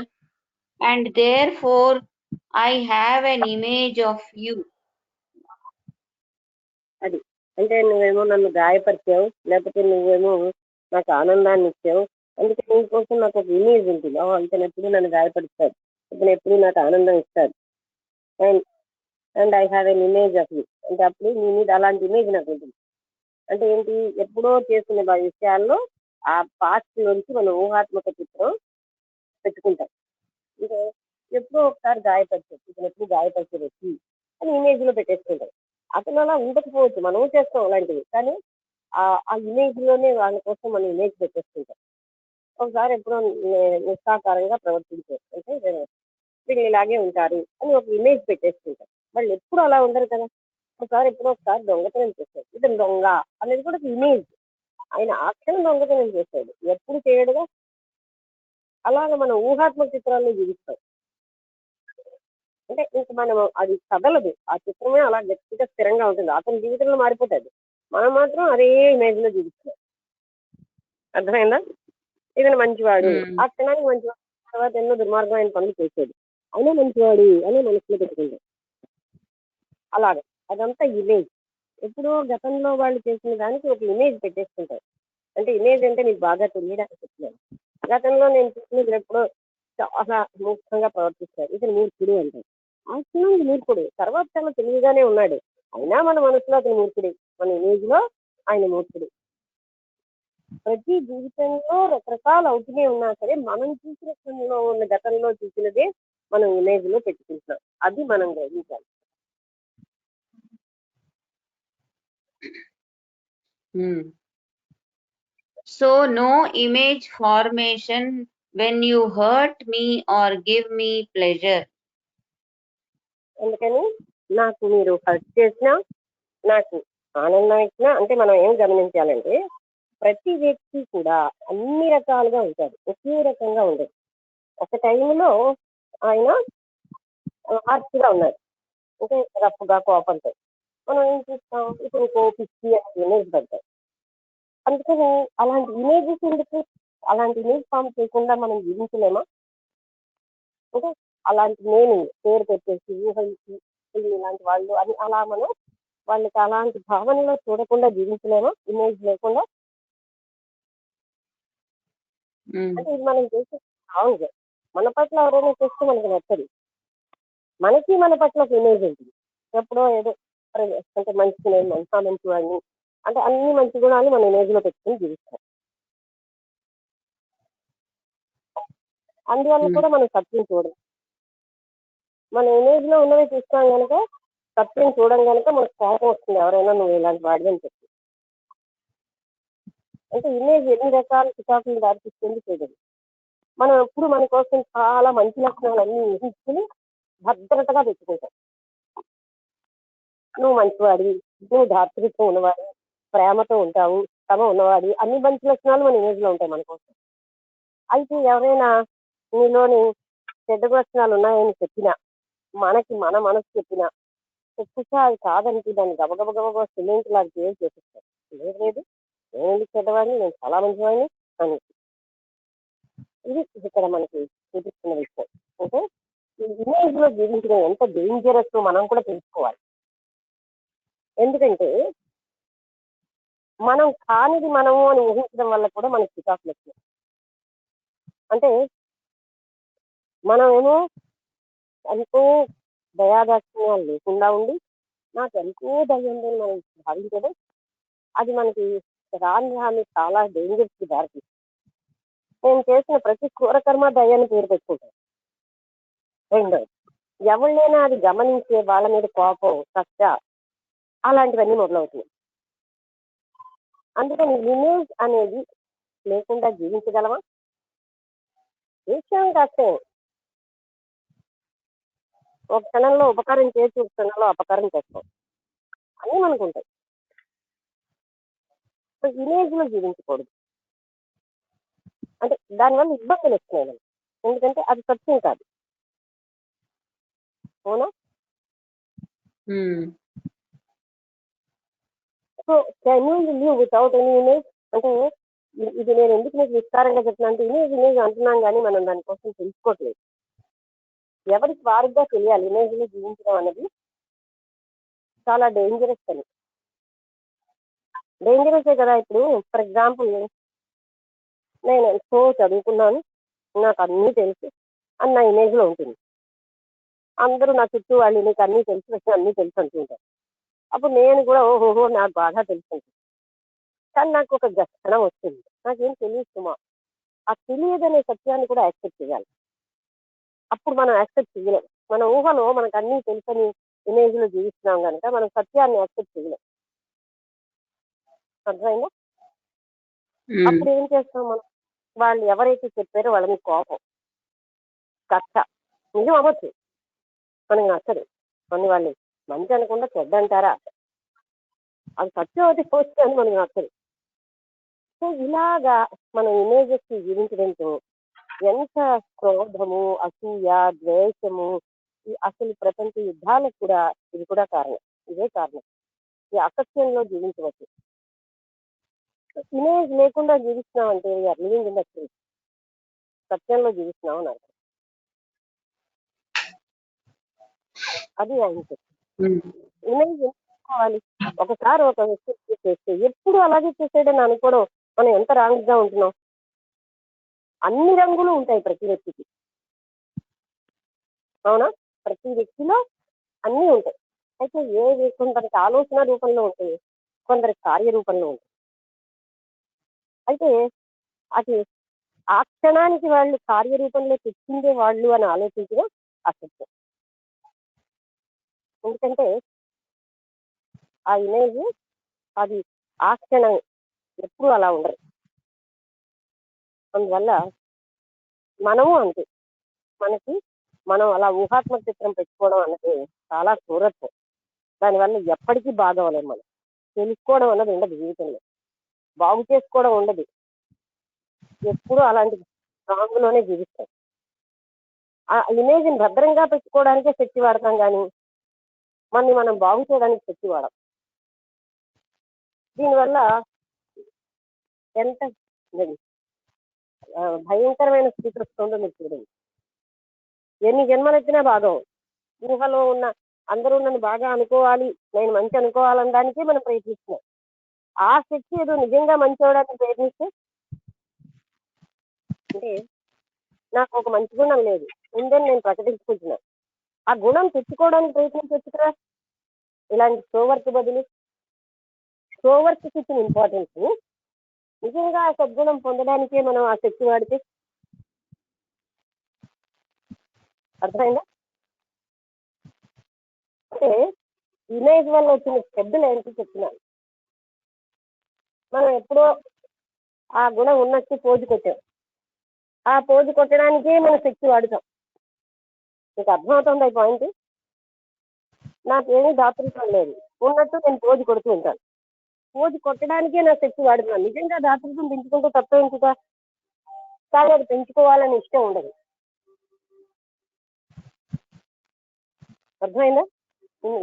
and therefore I have an image of you. అది అంటే నువ్వేమో నన్ను గాయపరిచావు, లేకపోతే నువ్వేమో నాకు ఆనందాన్ని ఇచ్చావు, అందుకే నీకోసం నాకు ఒక ఇమేజ్ ఉంటుంది. ఇతను ఎప్పుడు నన్ను గాయపరుస్తాడు, ఇతను ఎప్పుడు నాకు ఆనందం ఇస్తాడు, and I have an image of you అంటే అప్పుడు నీ మీద అలాంటి ఇమేజ్ నాకు ఉంటుంది. అంటే ఏంటి, ఎప్పుడో చేసుకునే విషయాల్లో ఆ పాస్ట్ నుంచి మనం ఊహాత్మక చిత్రం పెట్టుకుంటాం. అంటే ఎప్పుడో ఒకసారి గాయపరిచాడు, ఇతను ఎప్పుడు గాయపరిచే వ్యక్తి అని ఇమేజ్ లో పెట్టేసుకుంటాం. అతను అలా ఉండకపోవచ్చు, మనము చేస్తాం అలాంటివి, కానీ ఆ ఇమేజ్ లోనే వాళ్ళ కోసం మనం ఇమేజ్ పెట్టేసుకుంటాం. ఒకసారి ఎప్పుడో నిస్సాకారంగా ప్రవర్తించారు అంటే వీళ్ళు ఇలాగే ఉంటారు అని ఒక ఇమేజ్ పెట్టేసుకుంటాం. వాళ్ళు ఎప్పుడు అలా ఉండరు కదా. ఎప్పుడో ఒకసారి దొంగతనం చేశాడు, ఇతను దొంగ అనేది కూడా ఒక ఇమేజ్. ఆయన ఆ క్షణం దొంగతనం చేశాడు, ఎప్పుడు చేయడుగా. అలాగే మనం ఊహాత్మక చిత్రాన్ని జీవిస్తాం. అంటే ఇంక మనం అది కదలదు, ఆ చిత్రమే అలా గట్టిగా స్థిరంగా ఉంటుంది. అతని జీవితంలో మారిపోతుంది, మనం మాత్రం అదే ఇమేజ్ లో జీవిస్తున్నాం. అర్థమైందా? ఇతను మంచివాడు, ఆ క్షణానికి మంచివాడు, తర్వాత ఎన్నో దుర్మార్గమైన పనులు చేశాడు, అయినా మంచివాడు అని మనసులో పెట్టుకుంటాం. అలాగే అదంతా ఇమేజ్. ఎప్పుడో గతంలో వాళ్ళు చేసిన దానికి ఒక ఇమేజ్ పెట్టేసుకుంటారు. అంటే ఇమేజ్ అంటే నీకు బాగా తెలియడానికి చెప్తున్నాను. గతంలో నేను చూసిన ఎప్పుడో చాలా మూర్ఖంగా ప్రవర్తిస్తాడు, ఇతను మూర్ఖుడు అంటారు. ఆ క్షణానికి మూర్ఖుడు, తర్వాత చాలా తెలివిగానే ఉన్నాడు, అయినా మన మనసులో అతను మూర్ఖుడు, మన ఇమేజ్ లో ఆయన మూర్ఖుడు. ప్రతి జీవితంలో రకరకాలు అవుతూనే ఉన్నా సరే మనం చూసిన క్షణంలో ఉన్న గతంలో చూసినదే మనం ఇమేజ్ లో పెట్టుకుంటున్నాం. అది మనం గ్రహించాలి. So no image formation when you hurt me or give me pleasure. అందుకని నాకు మీరు హర్ట్ చేసినా, నాకు ఆనందం ఇచ్చినా, అంటే మనం ఏం గమనించాలంటే ప్రతి వ్యక్తి కూడా అన్ని రకాలుగా ఉంటాడు, ఒకే రకంగా ఉండదు. ఒక టైంలో ఆయన హార్ట్గా ఉన్నాడు, అంటే రఫ్గా కోపంతో మనం ఏం చూస్తాం, ఇప్పుడు కోపిచ్చి అనే ఇమేజ్ పడతాం. అందుకని అలాంటి ఇమేజెస్ ఎందుకు, అలాంటి ఇమేజ్ ఫామ్ చేయకుండా మనం జీవించలేమా? అంటే అలాంటి నేను పేరు పెట్టేసి ఊహించి ఇలాంటి వాళ్ళు అని అలా మనం వాళ్ళకి అలాంటి భావనలో చూడకుండా జీవించలేమా ఇమేజ్ లేకుండా? అంటే ఇది మనం చేసే రాంగ్. మన పట్ల ఎవరైనా చేస్తే మనకి నచ్చదు, మనకి మన పట్ల ఒక ఇమేజ్ ఉంటుంది. ఎప్పుడో ఏదో అంటే మంచి మంచి వాడిని అంటే అన్ని మంచి గుణాలు మన ఇమేజ్ లో పెట్టుకుని జీవిస్తాం. అందువల్ల కూడా మనం సత్యం చూడం, మన ఇమేజ్ లో ఉన్నవి చూస్తాం కనుక సత్యం చూడడం కనుక మనకు కోపం వస్తుంది, ఎవరైనా నువ్వు ఇలాంటి వాడి అని చెప్పి. అంటే ఇమేజ్ ఎన్ని రకాల చికాకులు దారితీస్తుంది చూడండి. మనం ఎప్పుడు మన కోసం చాలా మంచి లక్షణాలు అన్ని ఊహించుకుని భద్రతగా పెట్టుకుంటాం. నువ్వు మంచివాడి, నువ్వు దాతృత్వం ఉన్నవాడి, ప్రేమతో ఉంటావు, శ్రమ ఉన్నవాడి, అన్ని మంచి లక్షణాలు మన ఇమేజ్ లో ఉంటాయి మన కోసం. అయితే ఎవరైనా నీలోని చెడ్డ లక్షణాలు ఉన్నాయని చెప్పినా, మన మనసు చెప్పినా ఒక్కసారి కాదంటే దాన్ని గబగబ సిమెంట్ లాగా చేసేస్తాం. లేదు లేదు, నేను ఎందుకు చెడ్డవాడిని, నేను చాలా మంచివాడిని అని. ఇది ఇక్కడ మనకి చూపిస్తున్న విషయం. అంటే ఈ ఇమేజ్ లో జీవించడం ఎంత డేంజరస్ మనం కూడా తెలుసుకోవాలి. ఎందుకంటే మనం కానిది మనము అని ఊహించడం వల్ల కూడా మనకి చికాకులు వస్తున్నాయి. అంటే మనమేమో ఎంతో దయాదాక్షిణ్యాలు లేకుండా ఉండి నాకు ఎంతో దయ ఉందని మనం భావించడం, అది మనకి రాని రాని చాలా డేంజర్స్ కి దారితీస్తుంది. నేను చేసిన ప్రతి క్రూరకర్మ దయ్యాన్ని పేరు పెట్టుకుంటాను. రెండోది, ఎవరినైనా అది గమనించే వాళ్ళ మీద కోపం, కక్ష అలాంటివన్నీ మొదలవుతున్నాయి. అందుకని ఇమేజ్ అనేది లేకుండా జీవించగలమా? విషయం కాస్తే ఒక క్షణంలో ఉపకారం చేసి ఒక క్షణంలో అపకారం చేస్తాం అని అనుకుంటాయి. ఇమేజ్ లో జీవించకూడదు. అంటే దానివల్ల ఇబ్బందులు వస్తున్నాయి మనకి. ఎందుకంటే అది సత్యం కాదు. అవునా? So can you live without any image? అంటే ఇది నేను ఎందుకు మీకు విస్తారంగా చెప్తున్నా అంటే ఇమేజ్ అంటున్నాం కానీ మనం దానికోసం తెలుసుకోవట్లేదు. ఎవరికి వారిగా తెలియాలి ఇమేజ్ లో జీవించడం అనేది చాలా డేంజరస్ అని. డేంజరసే కదా. ఇప్పుడు ఫర్ ఎగ్జాంపుల్ నేను ఎంతో చదువుకున్నాను, నాకు అన్నీ తెలుసు అని నా ఇమేజ్ లో ఉంటుంది. అందరూ నా చుట్టూ వాళ్ళు నీకు అన్నీ తెలుసు అన్నీ తెలుసు అంటుంటారు. అప్పుడు నేను కూడా ఓహోహో నాకు బాగా తెలుసు. కానీ నాకు ఒక క్షణం వస్తుంది, నాకేం తెలియదు సుమా. ఆ తెలియదనే సత్యాన్ని కూడా యాక్సెప్ట్ చేయాలి. అప్పుడు మనం యాక్సెప్ట్ చేయలేం. మన ఊహలో మనకు అన్నీ తెలుసని ఇమేజ్ లో జీవిస్తున్నాం కనుక మనం సత్యాన్ని యాక్సెప్ట్ చేయలేం. అర్థమైందా? అప్పుడు ఏం చేస్తాం మనం? వాళ్ళు ఎవరైతే చెప్పారో వాళ్ళ మీద కోపం, కక్ష. నిజం అవ్వచ్చు, మనకి నచ్చదు. కొన్ని వాళ్ళు మంచి అనకుండా చెడ్డ అంటారా, అది సత్యం అయితే పోస్ట్ అని మనకి నచ్చదు. సో ఇలాగా మనం ఇమేజెస్ జీవించడంతో ఎంత క్రోధము, అసూయ, ద్వేషము, అసలు ప్రపంచ యుద్ధాలకు కూడా ఇది కూడా కారణం. ఇదే కారణం. ఈ అసత్యంలో జీవించవచ్చు. ఇమేజ్ లేకుండా జీవిస్తున్నాం అంటే లివింగ్ ఇన్ ద ట్రూత్, సత్యంలో జీవిస్తున్నాం అని అర్థం. అది ఆయన ఇమేజ్ చేసుకోవాలి. ఒకసారి ఒక వ్యక్తి చేస్తే ఎప్పుడు అలాగే చేసేయడని అనుకోవడం మనం ఎంత రాంగ్ గా ఉంటున్నాం. అన్ని రంగులు ఉంటాయి ప్రతి వ్యక్తికి. అవునా? ప్రతి వ్యక్తిలో అన్నీ ఉంటాయి. అయితే కొందరికి ఆలోచన రూపంలో ఉంటాయి, కొందరికి కార్యరూపంలో ఉంటాయి. అయితే అది ఆ క్షణానికి వాళ్ళు కార్యరూపంలో తెచ్చిందే వాళ్ళు అని ఆలోచించడం అసత్యం. ఎందుకంటే ఆ ఇమేజ్ అది ఆ క్షణం ఎప్పుడు అలా ఉండరు. అందువల్ల మనము అంతే, మనం అలా ఊహాత్మక చిత్రం పెట్టుకోవడం అన్నది చాలా క్రూరత్వం. దానివల్ల ఎప్పటికీ బాగవలేము. మనం తెలుసుకోవడం అన్నది ఉండదు, జీవితంలో బాగు చేసుకోవడం ఉండదు. ఎప్పుడు అలాంటి రాంగులోనే జీవిస్తాం. ఆ ఇమేజ్ని భద్రంగా పెట్టుకోవడానికే శక్తి వాడతాం కానీ మనం బాగు చేయడానికి శక్తి వాడం. దీనివల్ల ఎంత భయంకరమైన స్థితి వస్తుందో మీరు చూడండి. ఎన్ని జన్మలెత్తినా బాగం. ఊహలో ఉన్న అందరూ నన్ను బాగా అనుకోవాలి, నేను మంచి అనుకోవాలనడానికే మనం ప్రయత్నిస్తున్నాం. ఆ శక్తి ఏదో నిజంగా మంచి అవడానికి ప్రయత్నిస్తే, అంటే నాకు ఒక మంచి గుణం లేదు ఉందని నేను ప్రకటించుకుంటున్నాను, ఆ గుణం తెచ్చుకోవడానికి ప్రయత్నించవచ్చు కదా. ఇలాంటి షోవర్క్ బదులు షోవర్క్ ఇచ్చిన ఇంపార్టెన్స్ నిజంగా ఆ సద్గుణం పొందడానికే మనం ఆ శక్తి వాడితే అర్థమైందా? అంటే ఇమేజ్ వల్ల వచ్చిన చెడ్డలు ఏంటి చెప్తున్నాను. మనం ఎప్పుడో ఆ గుణం ఉన్నట్టు పోజు కొట్టాం, ఆ పోజు కొట్టడానికే మన శక్తి వాడుతాం. మీకు అర్థమవుతుంది ఈ పాయింట్? నాకేమీ దాతృత్వం లేదు, ఉన్నట్టు నేను పోజు కొడుతూ ఉంటాను. పోజు కొట్టడానికే నా శక్తి వాడుతున్నాను. నిజంగా దాతృత్వం పెంచుకుంటూ తప్పేంచుగా, కానీ అది పెంచుకోవాలని ఇష్టం ఉండదు. అర్థమైందా?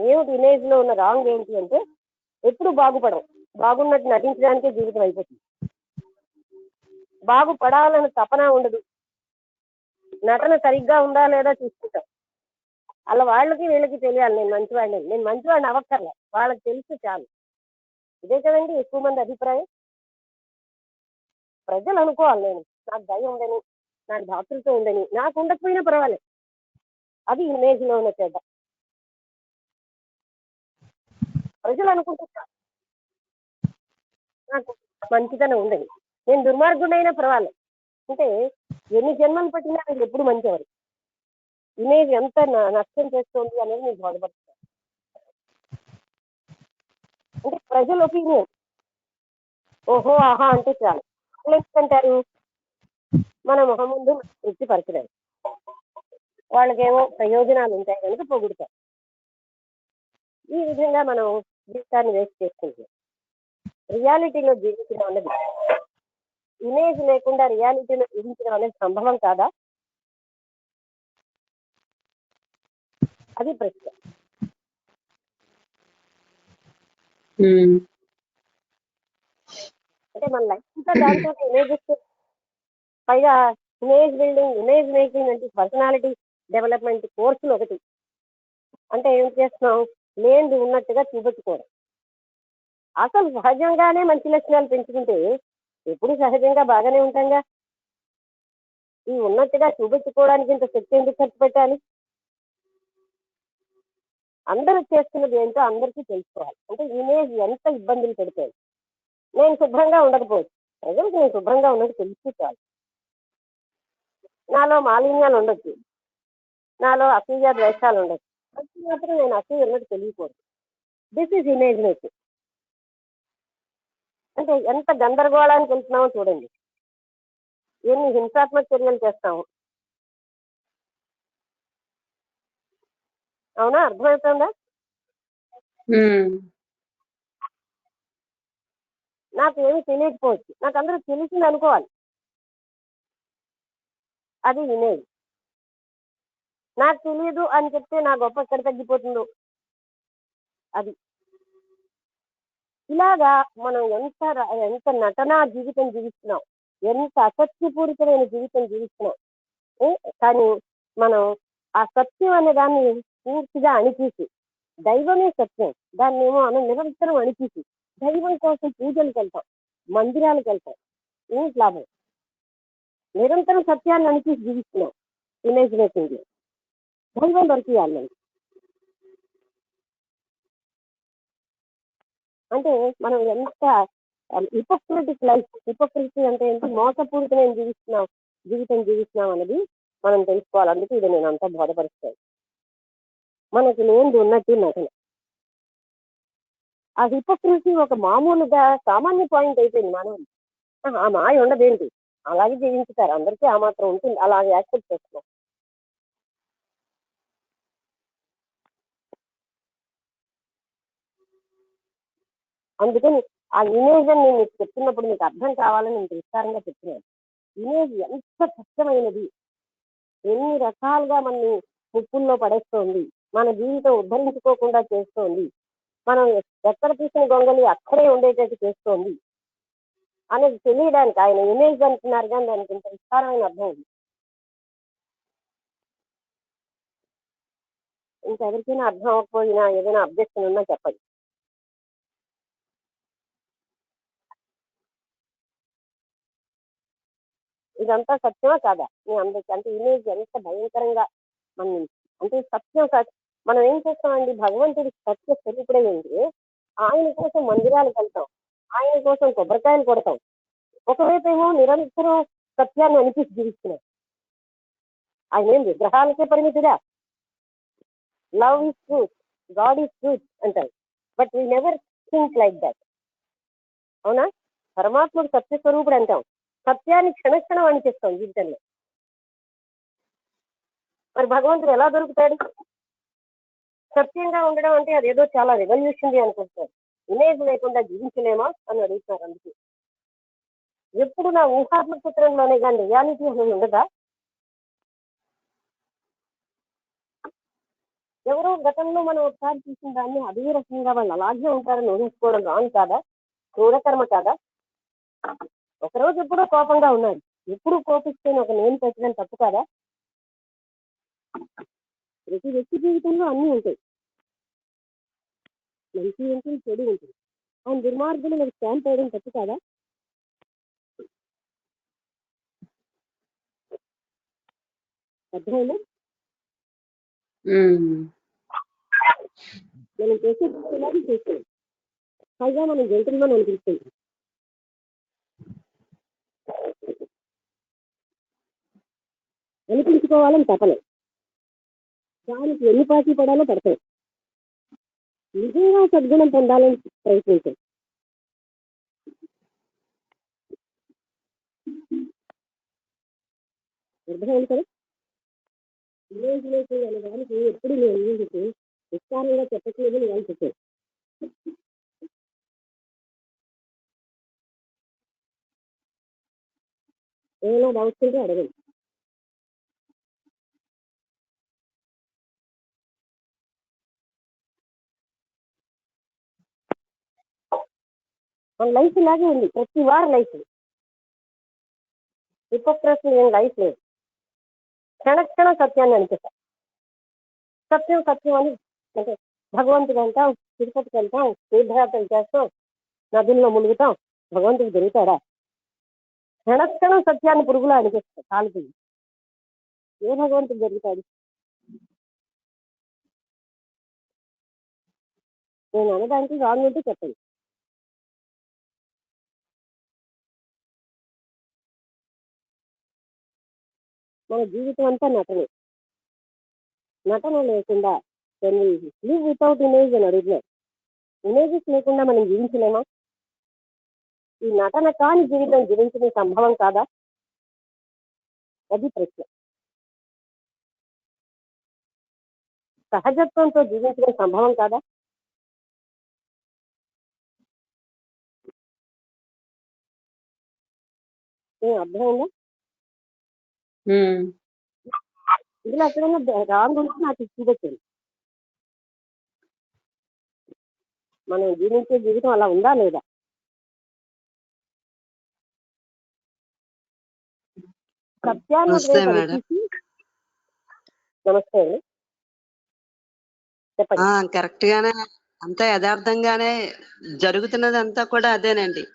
ఏమిటి ఇమేజ్ లో ఉన్న రాంగ్ ఏంటి అంటే ఎప్పుడు బాగుపడం, బాగున్నట్టు నటించడానికే జీవితం అయిపోతుంది. బాగుపడాలని తపన ఉండదు. నటన సరిగ్గా ఉందా లేదా చూసుకుంటాం. అలా వాళ్ళకి వీళ్ళకి తెలియాలి నేను మంచివాడిని అవ్వక్కర్లే, వాళ్ళకి తెలిసి చాలు. ఇదే కదండి ఎక్కువ మంది అభిప్రాయం. ప్రజలు అనుకోవాలి నాకు దయ ఉందని, నాకు భాతృత్వం ఉందని. నాకు ఉండకపోయినా పర్వాలేదు, అది ఇమేజ్ లో ఉన్న చెడ్డ. ప్రజలు అనుకుంటున్నారు నాకు మంచితనం ఉందని, నేను దుర్మార్గుడైనా పర్వాలేదు. అంటే ఎన్ని జన్మలు పట్టినా వీళ్ళు ఎప్పుడు మంచివారు. ఇమేజ్ ఎంత నష్టం చేస్తుంది అనేది నేను బాధపడుతున్నాను. అంటే ప్రజల ఒపీనియన్ ఓహో ఆహా అంటే చాలు. ఎందుకంటారు మన మొహం ముందు తృప్తిపరచలేదు, వాళ్ళకేమో ప్రయోజనాలు ఉంటాయి కనుక పొగుడుతారు. ఈ విధంగా మనం జీవితాన్ని వేస్ట్ చేసుకుంటున్నాం. రియాలిటీలో జీవించడం అనేది, ఇమేజ్ లేకుండా రియాలిటీలో జీవించడం అనేది సంభవం కాదా? అది ప్రశ్న. అంటే మన లైఫ్ అంతా దాంతో ఇమేజ్, పైగా ఇమేజ్ బిల్డింగ్, ఇమేజ్ మేకింగ్ అంటే పర్సనాలిటీ డెవలప్మెంట్ కోర్సులు ఒకటి. అంటే ఏం చేస్తున్నాం, లేనిది ఉన్నట్టుగా చూపెట్టుకోవడం. అసలు సహజంగానే మంచి లక్షణాలు పెంచుకుంటే ఎప్పుడు సహజంగా బాగానే ఉంటాంగా. ఈ ఉన్నట్టుగా చూపెట్టుకోవడానికి ఇంత శక్తి ఎందుకు ఖర్చు పెట్టాలి? అందరూ చేస్తున్నది ఏంటో అందరికీ తెలుసుకోవాలి. అంటే ఇమేజ్ ఎంత ఇబ్బందులు పెడతాయి. నేను శుభ్రంగా ఉండకపోవచ్చు, ప్రజలకు నేను శుభ్రంగా ఉన్నది తెలిసి చాలు. నాలో మాలిన్యాలు ఉండొచ్చు, నాలో అసూయ ద్వేషాలు ఉండొచ్చు, మాత్రం నేను అసూయ ఉన్నది తెలియకూడదు. This is image making. అంటే ఎంత గందరగోళానికి వెళ్తున్నామో చూడండి, ఎన్ని హింసాత్మక చర్యలు చేస్తాము. అవునా? అర్థమవుతుందా? నాకు ఏమి తెలియకపోవచ్చు, నాకు అందరూ తెలిసింది అనుకోవాలి, అది ఇమేజ్. నాకు తెలియదు అని చెప్తే నా గొప్ప ఎక్కడ తగ్గిపోతుందో అది. ఇలాగా మనం ఎంత నటనా జీవితం జీవిస్తున్నాం, ఎంత అసత్యపూరితమైన జీవితం జీవిస్తున్నాం. కానీ మనం ఆ సత్యం అనే దాన్ని పూర్తిగా అణిచేసి, దైవమే సత్యం దాన్ని ఏమో నిరంతరం అణిచేసి దైవం కోసం పూజలకు వెళ్తాం, మందిరాలకు వెళ్తాం. ఏమిటి లాభం? నిరంతరం సత్యాన్ని అణిచేసి జీవిస్తున్నాం ఇమేజ్ మేకింగ్. దైవం దొరికియాలి మనకి. అంటే మనం ఎంత హిపోక్రటిక్ లైఫ్, హిపోక్రసీ అంటే ఏంటి, మోసపూరితమైన జీవితం జీవిస్తున్నాం అనేది మనం తెలుసుకోవాలి. అందుకే ఇది నేను అంతా బోధపరుస్తాను. మనకి లేనిది ఉన్నట్టు నటన. ఆ హిపోక్రసీ ఒక మామూలుగా సామాన్య పాయింట్ అయిపోయింది. మనం ఆ మాయ ఉండదేంటి, అలాగే జీవించుతారు, అందరికీ ఆ మాత్రం ఉంటుంది, అలాగే యాక్సెప్ట్ చేస్తున్నాం. అందుకని ఆ ఇమేజ్ అని నేను మీకు చెప్తున్నప్పుడు మీకు అర్థం కావాలని నేను విస్తారంగా చెప్తున్నాను. ఇమేజ్ ఎంత కష్టమైనది, ఎన్ని రకాలుగా మనని ముప్పుల్లో పడేస్తోంది, మన జీవితం ఉద్ధరించుకోకుండా చేస్తోంది, మనం ఎక్కడ తీసిన గొంగలి అక్కడే ఉండేటట్టు చేస్తోంది అనేది తెలియడానికి ఆయన ఇమేజ్ అంటున్నారు, కానీ దానికి ఇంత విస్తారమైన అర్థం ఉంది. ఇంకెవరికైనా అర్థం అవ్వకపోయినా ఏదైనా అబ్జెక్షన్ ఉన్నా చెప్పండి. ఇదంతా సత్యమా కాదా మీ అందరికీ? అంటే ఇమేజ్ ఎంత భయంకరంగా మనం, అంటే సత్యం మనం ఏం చేస్తామండి, భగవంతుడి సత్య స్వరూపుడే ఉంది, ఆయన కోసం మందిరాలకు వెళ్తాం, ఆయన కోసం కొబ్బరికాయలు కొడతాం. ఒకవైపు ఏమో నిరంతరం సత్యాన్ని అనిపిస్తూ జీవిస్తున్నాం. ఆయన ఏం విగ్రహాలకే పరిమితిగా, love is truth, god is truth అంటారు. But we never think like that. అవునా? పరమాత్ముడు సత్య స్వరూపుడు అంటాం, సత్యాన్ని క్షణక్షణం అనిపిస్తాం జీవితంలో. మరి భగవంతుడు ఎలా దొరుకుతాడు? సత్యంగా ఉండడం అంటే అదేదో చాలా రెవల్యూషనరీ అనుకుంటారు. ఇమేజ్ లేకుండా జీవించలేమా అని అడుగుతున్నారు. అందుకే ఎప్పుడు నా ఊహాత్మక చిత్రంలోనే కానీ రియాలిటీ అనేది ఉండదా? ఎవరో గతంలో మనం ఒకసారి చూసిన దాన్ని అదే రకంగా వాళ్ళు అలాగే ఉంటారని ఊహించుకోవడం రాంగ్ కాదా? క్రూరకర్మ కాదా? ఒకరోజు ఎప్పుడో కోపంగా ఉన్నాడు, ఎప్పుడు కోపిస్తే ఒక నేను పెట్టడం తప్పు కాదా? ప్రతి వ్యక్తి జీవితంలో అన్నీ ఉంటాయి, మంచి ఉంటుంది, చెడు ఉంటుంది. ఆయన దుర్మార్గులు మనకు స్కామ్ చేయడం తప్పు కాదా? అర్థమైందా? మనం చేసే ఇలాగే చేస్తాం, పైగా మనం జంతువులను అనిపిస్తుంది. అనిపించుకోవాలని తపన, దానికి ఎన్ని పార్టీ పడాలో పడతాయి. నిజంగా సద్గుణం పొందాలని ప్రయత్నించాం. అర్థమైంది కదా? ఇమేజ్ మేకింగ్ అనే దానికి ఎప్పుడు నేను ఇంగ్లీష్కి విస్తారంగా చెప్పట్లేదు అని వాళ్ళు చెప్పారు. ఏమైనా డౌట్స్ ఉంటే అడగండి. మన లైఫ్ ఇలాగే ఉంది, ప్రతి వారి లైఫ్ హిపోక్రసీ ఏం లైఫ్ లేదు. క్షణ సత్యాన్ని అనిపిస్తాం. సత్యం సత్యం అని అంటే భగవంతుడు అంటాం, తిరుపతికి వెళ్తాం, తీర్థయాత్రలు చేస్తాం, నదుల్లో మునుగుతాం, భగవంతుడు దొరుకుతాడా? క్షణక్షణం సత్యాన్ని పురుగులా అనిపిస్తాం కాలుకి. ఏ భగవంతుడు దొరుకుతాడు? నేను అనడానికి రాంగ్ ఉంటే చెప్పండి. మన జీవితం అంతా నటనే. నటన లేకుండా లివ్ వితౌట్ ఇమేజ్ అని అడుగుతున్నారు. ఇమేజెస్ లేకుండా మనం జీవించలేమా? ఈ నటన కాని జీవితం జీవించడం సంభవం కాదా? అది ప్రశ్న. సహజత్వంతో జీవించడం సంభవం కాదా? ఏం అర్థమైందా? ఇందులో ఎక్కడైనా రాంగ్ ఉంటే నాకు చూపించండి. మనం జీవించే జీవితం అలా ఉందా లేదా? సత్యాన్ని నమస్తే నమస్తే అండి, చెప్పండి. కరెక్ట్ గానే అంతా యథార్థంగానే జరుగుతున్నది, అంతా కూడా అదేనండి.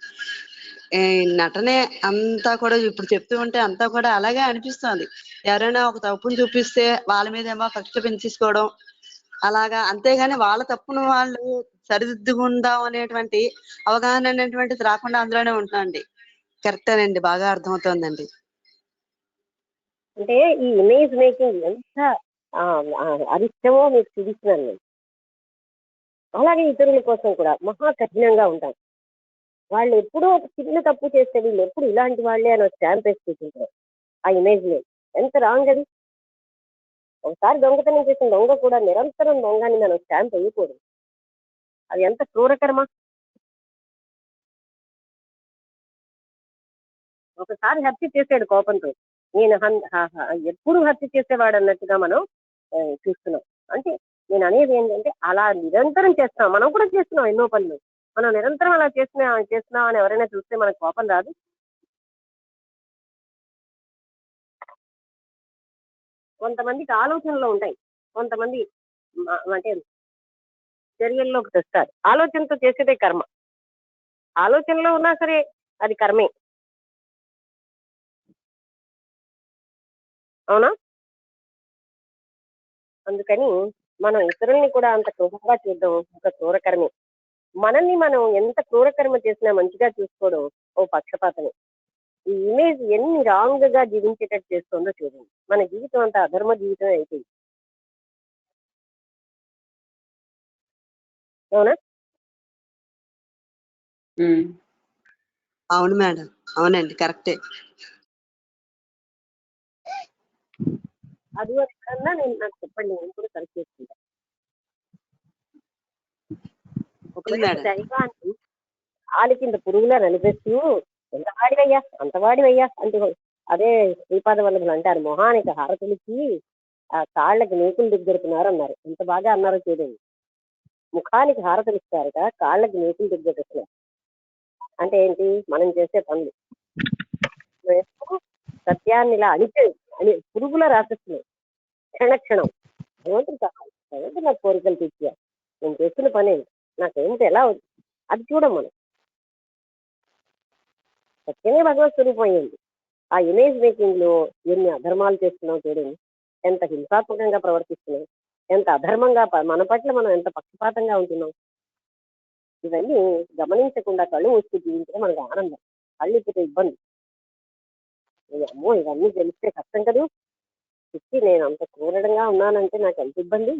ఈ నటనే అంతా కూడా ఇప్పుడు చెప్తూ ఉంటే అంతా కూడా అలాగే అనిపిస్తుంది. ఎవరైనా ఒక తప్పును చూపిస్తే వాళ్ళ మీద ఏమో కక్ష పెంచేసుకోవడం అలాగా, అంతేగాని వాళ్ళ తప్పును వాళ్ళు సరిదిద్దుకుందాం అనేటువంటి అవగాహన అనేటువంటిది రాకుండా అందులోనే ఉంటుందండి. కరెక్టేనండి, బాగా అర్థమవుతోందండి. అంటే ఈ ఇమేజ్ మేకింగ్ ఎంత అరిష్టమో మీకు చూపిస్తున్నాను నేను. అలాగే ఇతరుల కోసం కూడా మహా కఠినంగా ఉంటాం. వాళ్ళు ఎప్పుడూ ఒక చిన్న తప్పు చేస్తే వీళ్ళు ఎప్పుడు ఇలాంటి వాళ్ళే అని స్టాంప్ వేసి చూపించారు. ఆ ఇమేజ్ మీద ఎంత రాంగ్ అది. ఒకసారి దొంగతనం చేసిన దొంగ కూడా నిరంతరం దొంగని మనం స్టాంప్ వేయకూడదు. అది ఎంత క్రూరకరమా. ఒకసారి హత్య చేసాడు కోపంతో, నేను ఎప్పుడు హత్య చేసేవాడు అన్నట్టుగా మనం చూస్తున్నాం. అంటే నేను అనేది ఏంటంటే అలా నిరంతరం చేస్తున్నాం, మనం కూడా చేస్తున్నాం ఎన్నో పనులు. మనం నిరంతరం అలా చేస్తున్నాం అని ఎవరైనా చూస్తే మనకు కోపం రాదు? కొంతమందికి ఆలోచనలు ఉంటాయి, కొంతమంది అంటే చర్యల్లోకి తెస్తారు. ఆలోచనతో చేసేదే కర్మ. ఆలోచనలో ఉన్నా సరే అది కర్మే, అవునా? అందుకని మనం ఇతరుల్ని కూడా అంత క్రూరంగా చూద్దాం ఒక క్రూరకర్మే. మనల్ని మనం ఎంత క్రూరకర్మ చేసినా మంచిగా చూసుకోవడం ఓ పక్షపాతమే. ఈ ఇమేజ్ ఎన్ని రాంగ్ గా జీవించేటట్టు చేస్తుందో చూడండి. మన జీవితం అంతా అధర్మ జీవితం అయిపోయింది, అవునా? అవును మేడం, అవునండి, కరెక్టే. అది ఎక్కడన్నా నేను నాకు చెప్పండి, నేను కూడా కరెక్ట్ చేసుకుంటా. ఒకవేళ దైవాన్ని ఆలి కింద పురుగులా నలిపేస్తూ ఎంత వాడివయ్యా అంత వాడివయ్యా అంటే, అదే శ్రీపాద వల్లభులు అంటారు, మొహానికి హారతులకి ఆ కాళ్ళకి మేకులు దిగ్గెడుతున్నారు అన్నారు. ఎంత బాగా అన్నారో చూడండి. ముఖానికి హారతులు ఇస్తారట, కాళ్ళకి మేకులు దిగ్గెడుతున్నారు. అంటే ఏంటి, మనం చేసే పనులు మేము సత్యాన్ని ఇలా అని పురుగులా రాసేస్తున్నాం క్షణక్షణం. భగవంతుడు కావాలి, భగవంతుడు నాకు కోరికలు తెచ్చా, నేను చేస్తున్న పని నాకేంటి ఎలా అది చూడం మనం. సత్యమే భగవత్ స్వరూపం అయ్యింది. ఆ ఇమేజ్ మేకింగ్ లో ఎన్ని అధర్మాలు చేస్తున్నాం చూడండి, ఎంత హింసాత్మకంగా ప్రవర్తిస్తున్నాం, ఎంత అధర్మంగా మన పట్ల మనం ఎంత పక్షపాతంగా ఉంటున్నాం. ఇవన్నీ గమనించకుండా కళ్ళు మూసి జీవించడం మనకు ఆనందం, కళ్ళు ఇప్పితే ఇబ్బంది. అమ్మో ఇవన్నీ తెలిస్తే కష్టం కదా, ఇచ్చి నేను అంత క్రూరంగా ఉన్నానంటే నాకు ఎంత ఇబ్బంది.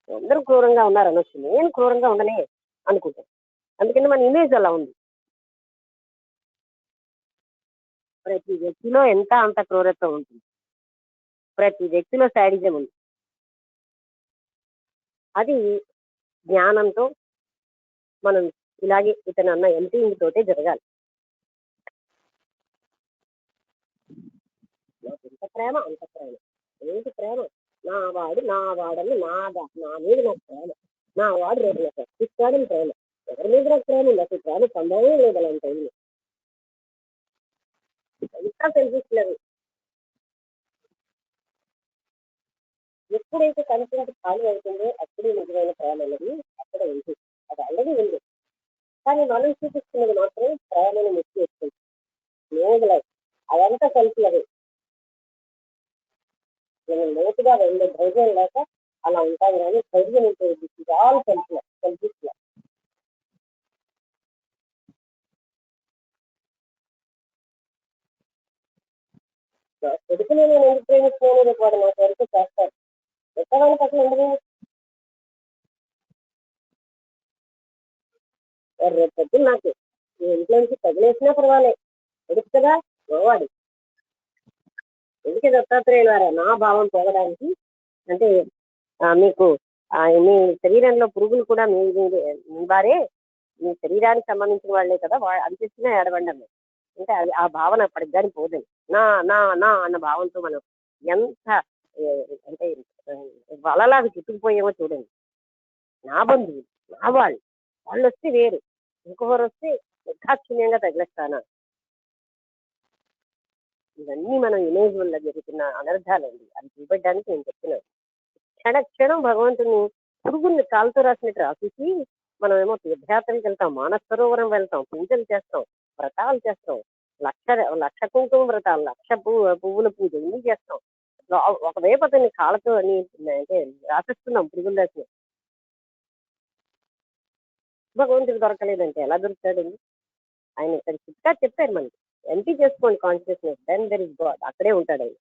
అందరూ క్రూరంగా ఉన్నారు అనొచ్చు, నేను క్రూరంగా ఉండనే అనుకుంటాను. అందుకని మన ఇమేజ్ అలా ఉంది. ప్రతి వ్యక్తిలో ఎంత అంత క్రూరత్వం ఉంటుంది, ప్రతి వ్యక్తిలో శాడిజం ఉంది. అది జ్ఞానంతో మనం ఇలాగే ఇతను అన్న ఎంపీయింగ్ తోటే జరగాలి. నాకు ఎంత ప్రేమ అంత ప్రేమ, ఏంటి ప్రేమ, నా వాడని నా మీద నాకు ప్రేమ, నా వాడు రేపు నాకు రక్షిస్తాడని ప్రేమ. ఎవరి మీద నాకు ప్రేమ ఉంది, అసలు ప్రేమ సంభవమే లేదు అలాంటి ఎంత సెల్ఫిష్లేదు. ఎప్పుడైతే కనిపించి ఖాళీ అవుతుందో అప్పుడే నిజమైన ప్రేమ అనేది అక్కడ ఉంది. అది ఆల్రెడీ ఉంది, కానీ మనం చూపిస్తున్నది మాత్రం ప్రేమను ముక్తి వస్తుంది. లేదు అదంతా సెల్ఫ్లవే. నేను లోతుగా వెళ్ళే ధైర్యం లేక అలా ఉంటాను, కానీ ధైర్యం ఉంటుంది ఆల్ సెల్ఫిష్లో. ఎదుకునే నేను ఎందుకు ప్రేమిస్తున్నాను, రేపు వాడు నాకు వరకు చేస్తాడు. ఎక్కడానికి అసలు ఎందుకు రేపు పొద్దున్న నాకు ఇంట్లో నుంచి తగిలేసినా పర్వాలేదు, ఎదుగు కదా వాడు. ఎందుకే దత్తాత్రేయుల వారు నా భావం పోగడానికి అంటే మీకు మీ శరీరంలో పురుగులు కూడా మీ వారే, మీ శరీరానికి సంబంధించిన వాళ్ళే కదా, అనిపిస్తున్నా ఏడవండి అన్నారు. అంటే అది ఆ భావన అప్పటికి కానీ పోదండి. నా నా నా అన్న భావంతో మనం ఎంత అంటే వలలాగా చుట్టుకుపోయేమో చూడండి. నా బంధువులు, నా వాళ్ళు వస్తే వేరు, ఇంకొకరు వస్తే నిర్దాక్షిణ్యంగా తగిలేస్తానా. ఇవన్నీ మనం ఇమేజ్ వల్ల జరుగుతున్న అనర్థాలండి. అది చూపెట్టడానికి నేను చెప్తున్నాను. క్షణక్షణం భగవంతుని పురుగుల్ని కాలుతో రాసినట్టు రాసేసి మనమేమో తీర్థయాత్రలకు వెళ్తాం, మానస సరోవరం వెళ్తాం, పూజలు చేస్తాం, వ్రతాలు చేస్తాం, లక్ష కుంకుమ వ్రతాలు, లక్ష పువ్వుల పూజ ఇన్ని చేస్తాం. ఒకవైపు అతన్ని కాళ్ళతో అంటే రాసిస్తున్నాం పురుగులు రాసిన. భగవంతుడు దొరకలేదంటే ఎలా దొరుకుతాడండి? ఆయన ఇక్కడ చిట్కా చెప్పారు మనకి, ఎంపీ చేసుకోండి consciousness, then there is God, అక్కడే ఉంటాడు ఆయన.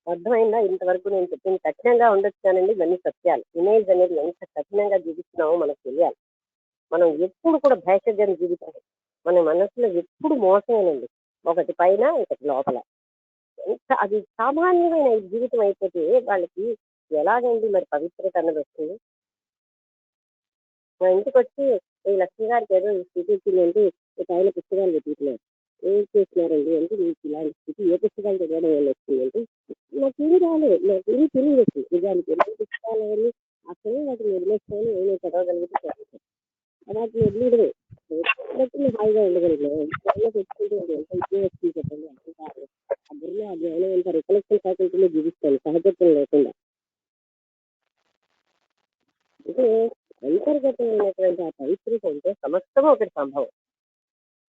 అర్థమైందా? ఇంతవరకు నేను చెప్పింది కఠినంగా ఉండొచ్చానండి, ఇవన్నీ సత్యాలు. ఇమేజ్ అనేది ఎంత కఠినంగా జీవిస్తున్నామో మనకు తెలియాలి. మనం ఎప్పుడు కూడా భేషజం జీవితం, మన మనసులో ఎప్పుడు మోసమేనండి, ఒకటి పైన ఒకటి లోపల. ఎంత అది సామాన్యమైన జీవితం అయిపోతే వాళ్ళకి ఎలాగండి మరి పవిత్రత అన్నది వస్తుంది? మా ఇంటికి వచ్చి ఈ లక్ష్మి గారికి ఏదో స్థితి వచ్చిందంటే ఒక ఆయన పుస్తకాలు పెట్టుకుంటున్నారు. ఏం చేస్తున్నారండి అంటే, మీకు ఇలాంటి స్థితి ఏ పుస్తకాలు చదవడం వల్ల వచ్చిందంటే, నాకేమీ రాలేదు, నాకేమీ తెలియదు వచ్చింది నిజానికి. ఎలాంటి పుస్తకాలు అవన్నీ అసలే వాటిని వదిలేస్తాను, ఏమో చదవగలిగితే చదువుతాను, వాటిని వదిలేయడమే. నేను హాయిగా ఉండగలిగినాను. పెట్టుకుంటే ఎంత ఇదే వస్తుంది చెప్పండి. ఆ బుర్రలో ఆ జ్ఞానం అంతా రికలెక్షన్ ఫ్యాకల్టీలో జీవిస్తాను సహజత్వం లేకుండా. అంటే అంతర్గతమైనటువంటి ఆ పవిత్రత అంటే సమస్తము ఒకటి సంభవం.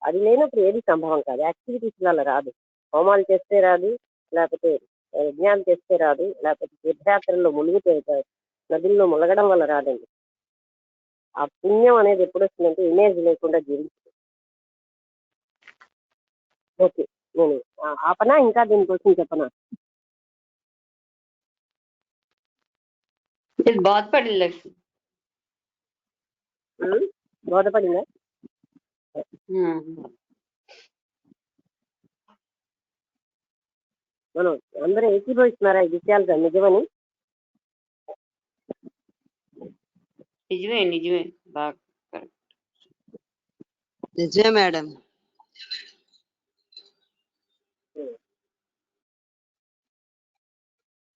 అది లేనప్పుడు ఏది సంభవం కాదు. యాక్టివిటీస్ వల్ల రాదు, హోమాలు చేస్తే రాదు, లేకపోతే యజ్ఞాలు చేస్తే రాదు, లేకపోతే తీర్థయాత్రల్లో మునిగితే నదుల్లో మునగడం వల్ల రాదండి. ఆ పుణ్యం అనేది ఎప్పుడు వస్తుందంటే ఇమేజ్ లేకుండా జీవిస్తుంది. ఓకే, నేను ఆపనా ఇంకా దీనికోసం చెప్పనా? బాధపడలే, బోధపడిందా? మనం అందరూ ఏకీభవిస్తున్నారా ఈ విషయాలు నిజమని? నిజమే బాగా నిజమే మేడం.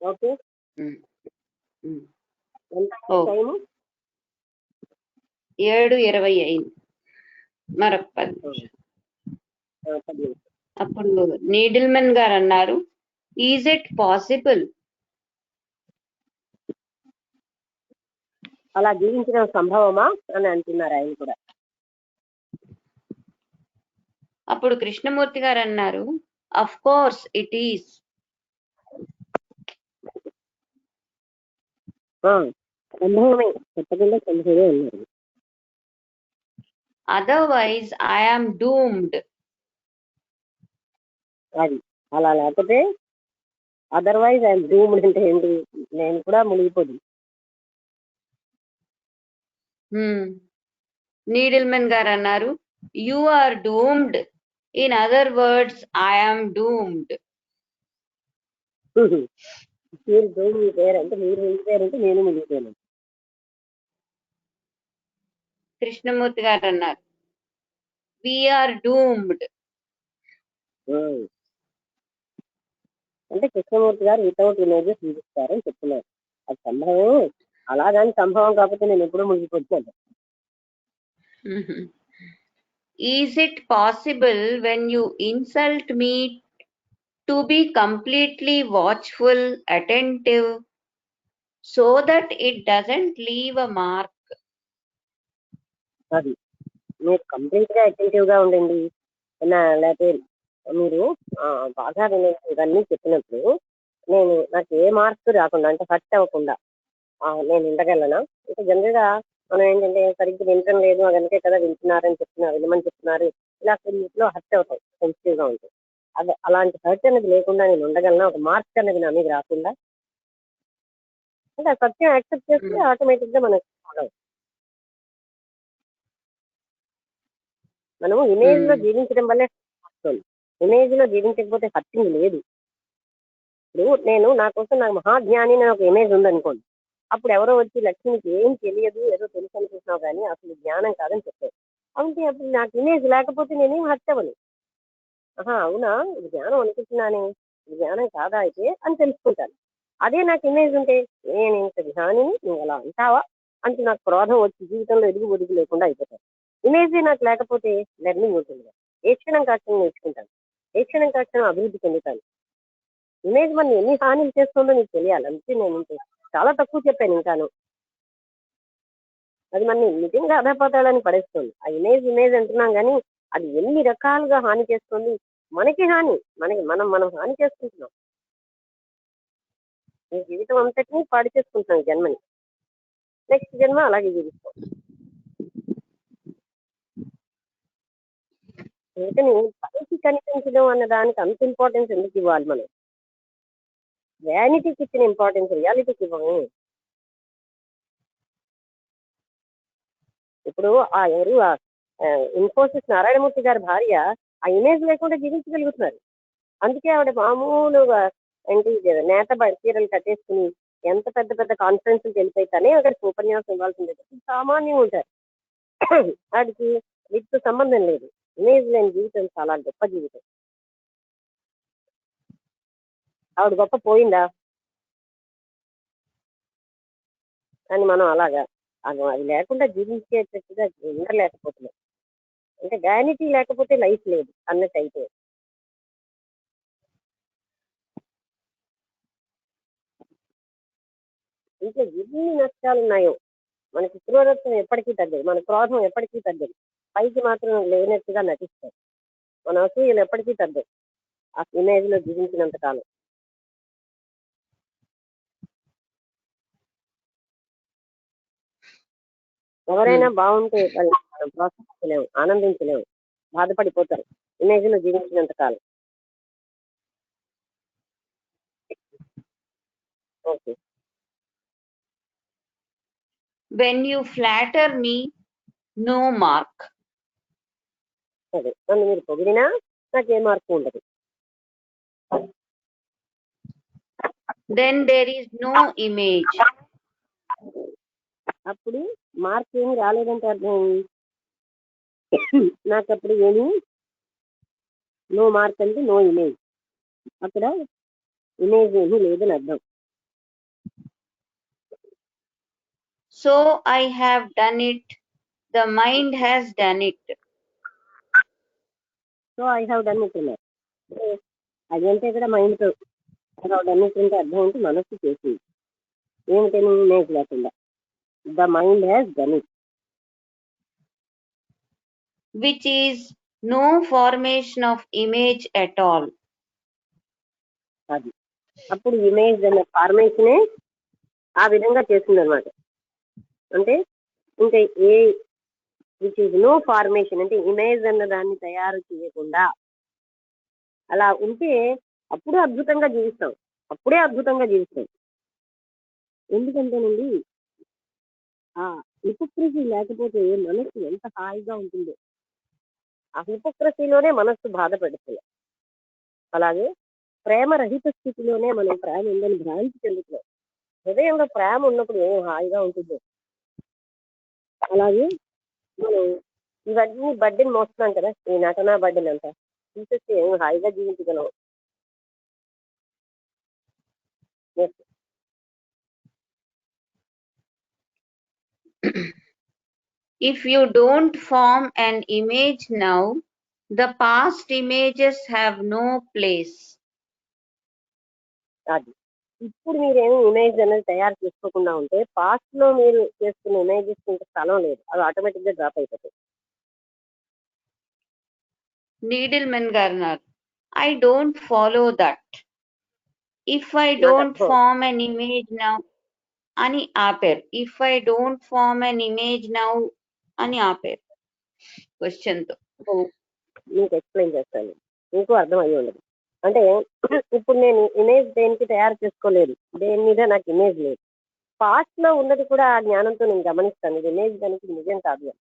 ఓకే, ఉమ్, ఉమ్. ఎంత ఓ. టైము? 7:20 అయింది. మరొక 10 నిమిషాలు. 10 నిమిషాలు. అప్పుడు నీడిల్మెన్ గారు అన్నారు, ఈజ్ ఇట్ పాసిబుల్? అలా జీవించడం సంభవమా అని అంటున్నారు ఆయన కూడా. అప్పుడు కృష్ణమూర్తి గారు అన్నారు, అఫ్ కోర్స్ ఇట్ ఈస్. సంభవమే, తప్పకుండా సంభవమే అన్నారు. Otherwise I'm doomed. అది అలా లేకపోతే అదర్వైజ్ ఐఎమ్ డూమ్డ్ అంటే ఏంటి? నేను కూడా మునిగిపోదు. నీడిల్మెన్ గారు అన్నారు, you are doomed. In other words I'm doomed. మీరు డూమ్ అంటే మీరు మునిగిపోయారంటే నేను మునిగిపోయాను. కృష్ణమూర్తి గారు అన్నారు, వీఆర్ డూమ్డ్. అంటే కృష్ణమూర్తి గారు వితౌట్ ఇమేజెస్ చూపిస్తారని చెప్తున్నారు. అది సంభవం. అలాగని సంభవం కాకపోతే నేను ఎప్పుడూ మునిగిపోతాను. Is it possible when you insult me to be completely watchful, attentive, so that it doesn't leave a mark? అది మీరు కంప్లీట్ గా అటెంటివ్ గా ఉండండి. లేకపోతే మీరు బాగా వినండి. ఇవన్నీ చెప్పినప్పుడు నాకు ఏ మార్క్స్ రాకుండా, అంటే హర్ట్ అవ్వకుండా నేను ఉండగలనా? అంటే జనరల్ గా మనం ఏంటంటే సరిగ్గా వినటం లేదు, అందుకే కదా వింటున్నారని చెప్తున్నారు, వినమని చెప్తున్నారు, ఇలా కొన్నిట్లో హర్ట్ అవుతాయి, సెన్సిటివ్ గా ఉంటాయి. అది అలాంటి హర్ట్ అనేది లేకుండా నేను ఉండగలనా? ఒక మార్క్స్ అనేది నా మీద రాకుండా, అంటే ఆ సత్యం యాక్సెప్ట్ చేస్తే ఆటోమేటిక్ గా మనకు ఫాలో. మనము ఇమేజ్ లో జీవించడం వల్లే వస్తుంది. ఇమేజ్ లో జీవించకపోతే హర్టింగ్ లేదు. ఇప్పుడు నా కోసం నాకు మహాజ్ఞాని అని ఒక ఇమేజ్ ఉందనుకోండి, అప్పుడు ఎవరో వచ్చి లక్ష్మికి ఏం తెలియదు, ఏదో తెలుసు అనుకుంటున్నావు కానీ అసలు జ్ఞానం కాదని చెప్పారు. అంటే అప్పుడు నాకు ఇమేజ్ లేకపోతే నేనేం హర్ట్ అవ్వను. అవునా, ఇది జ్ఞానం అనుకుంటున్నానే, ఇది జ్ఞానం కాదా అయితే అని తెలుసుకుంటాను. అదే నాకు ఇమేజ్ ఉంటే, నేను ఇంత జ్ఞానిని నువ్వు అలా అంటావా అంటే నాకు క్రోధం వచ్చి జీవితంలో ఎదుగు ఒదుగు లేకుండా అయిపోతాను. ఇమేజ్ నాకు లేకపోతే లెర్నింగ్ ఉంటుంది. ఏ క్షణం కాక్షణం నేర్చుకుంటాను, ఏ క్షణం కాక్షణం అభివృద్ధి చెందుతాను. ఇమేజ్ మనం ఎన్ని హానిలు చేస్తుందో నీకు తెలియాలి. అందుకే నేను చాలా తక్కువ చెప్పాను. ఇంకాను అది మన నిజంగా అధపతాలని పడేస్తుంది. ఆ ఇమేజ్ అంటున్నాం కానీ అది ఎన్ని రకాలుగా హాని చేస్తుంది. మనకి హాని, మనం హాని చేసుకుంటున్నాం. ఈ జీవితం అంతటినీ పాడు చేసుకుంటున్నాం జన్మని. నెక్స్ట్ జన్మ అలాగే జీవిస్తాం. అందుకని పైకి కనిపించడం అన్న దానికి అంత ఇంపార్టెన్స్ ఎందుకు ఇవ్వాలి? మనం వ్యానిటీకి ఇచ్చిన ఇంపార్టెన్స్ రియాలిటీకి ఇవ్వము. ఇప్పుడు ఎవరు ఇన్ఫోసిస్ నారాయణమూర్తి గారి భార్య ఆ ఇమేజ్ లేకుండా జీవించగలుగుతున్నారు. అందుకే ఆవిడ మామూలుగా ఏంటి నేత చీరలు కట్టేసుకుని ఎంత పెద్ద పెద్ద కాన్ఫరెన్స్కి వెళ్ళిపోతానే అక్కడికి ఉపన్యాసం ఇవ్వాల్సిందే. సామాన్యంగా ఉంటారు. వాడికి వీటితో సంబంధం లేదు. ఇమేజ్ లేని జీవితం చాలా గొప్ప జీవితం. ఆవిడ గొప్ప పోయిందా అని మనం అలాగా అది లేకుండా జీవించేటట్టుగా ఉండలేకపోతున్నాం. అంటే వ్యానిటీ లేకపోతే లైఫ్ లేదు అన్నట్టు అయితే. ఇంట్లో ఎన్ని నష్టాలు ఉన్నాయో, మనకి క్రూరత్వం ఎప్పటికీ తగ్గదు, మన క్రోధం ఎప్పటికీ తగ్గదు. పైకి మాత్రం లేనట్టుగా నటిస్తారు. మన అసూయలు ఎప్పటికీ తగ్గదు ఆ ఇమేజ్ లో జీవించినంత కాలం. ఎవరైనా బాగుంటే మనం ప్రోత్సహించలేము, ఆనందించలేము, బాధపడిపోతారు ఇమేజ్ లో జీవించినంత కాలం. Okay. When you flatter me, no mark. సరే, నన్ను మీరు పొగిడినా నాకే మార్పు ఉండదు. Then there is no image. అప్పుడు మార్క్ ఏమి రాలేదంటే అర్థం నాకు అప్పుడు ఏమి నో మార్క్ అంటే నో ఇమేజ్. అక్కడ ఇమేజ్ ఏమీ లేదని అర్థం. So I have done it The mind has done it. So I have done it అన్నారు. అది అంటే ఇక్కడ మైండ్తో ఐ హ్యావ్ డన్ ఇట్ అంటే అర్థం ఏంటి? మనస్సు చేసింది. ఏమిటని ఇమేజ్ లేకుండా. The mind has done it. Which is no formation of image at all. అది అప్పుడు ఇమేజ్ అనే ఫార్మేషనే ఆ విధంగా చేస్తుంది అనమాట. అంటే ఇంకా a which is no formation అంటే ఇమేజ్ అన్న దాన్ని తయారు చేయకుండా అలా ఉంటే అప్పుడు అద్భుతంగా జీవిస్తాం. అప్పుడే అద్భుతంగా జీవిస్తాం. ఎందుకంటేనండి ఆ హిపోక్రసీ లేకపోతే మనస్సు ఎంత హాయిగా ఉంటుందో. ఆ హిపోక్రసీలోనే మనస్సు బాధపడుతుంది. అలాగే ప్రేమరహిత స్థితిలోనే మనం ప్రేమ ఉందని భ్రాంతి చెందుతున్నాం. హృదయంలో ప్రేమ ఉన్నప్పుడు ఏం హాయిగా ఉంటుందో. అలాగే మనం ఇవన్నీ బడ్డీని మోస్తున్నాం కదా, ఈ నటన బడ్డీని అంతా తీసేస్తే ఏం హాయిగా జీవించగలం. If you don't form an image now, the past images have no place. అది ఇప్పుడు మీరేమి ఇమేజ్ అనేది తయారు చేసుకోకుండా ఉంటే పాస్ట్ లో మీరు చేసుకున్న ఇమేజెస్ ఇంకా స్థలం లేదు. అవి ఆటోమేటిక్ గా డ్రాప్ అయిపోతాయి. Needleman Garner, I don't follow that. If I నాకు don't అర్థం form an image now, అని ఆపారు. If I don't form an image now అని ఆపారు క్వశ్చన్ తో. మీకు ఎక్స్ప్లెయిన్ చేస్తాను, మీకు అర్థం అయ్యి ఉండదు. అంటే ఇప్పుడు నేను ఇమేజ్ దేనికి తయారు చేసుకోలేదు, దేని మీద నాకు ఇమేజ్ లేదు. పాస్ట్ లో ఉన్నది కూడా ఆ జ్ఞానంతో నేను గమనిస్తాను. ఇది ఇమేజ్ దానికి నిజం కాదు అని.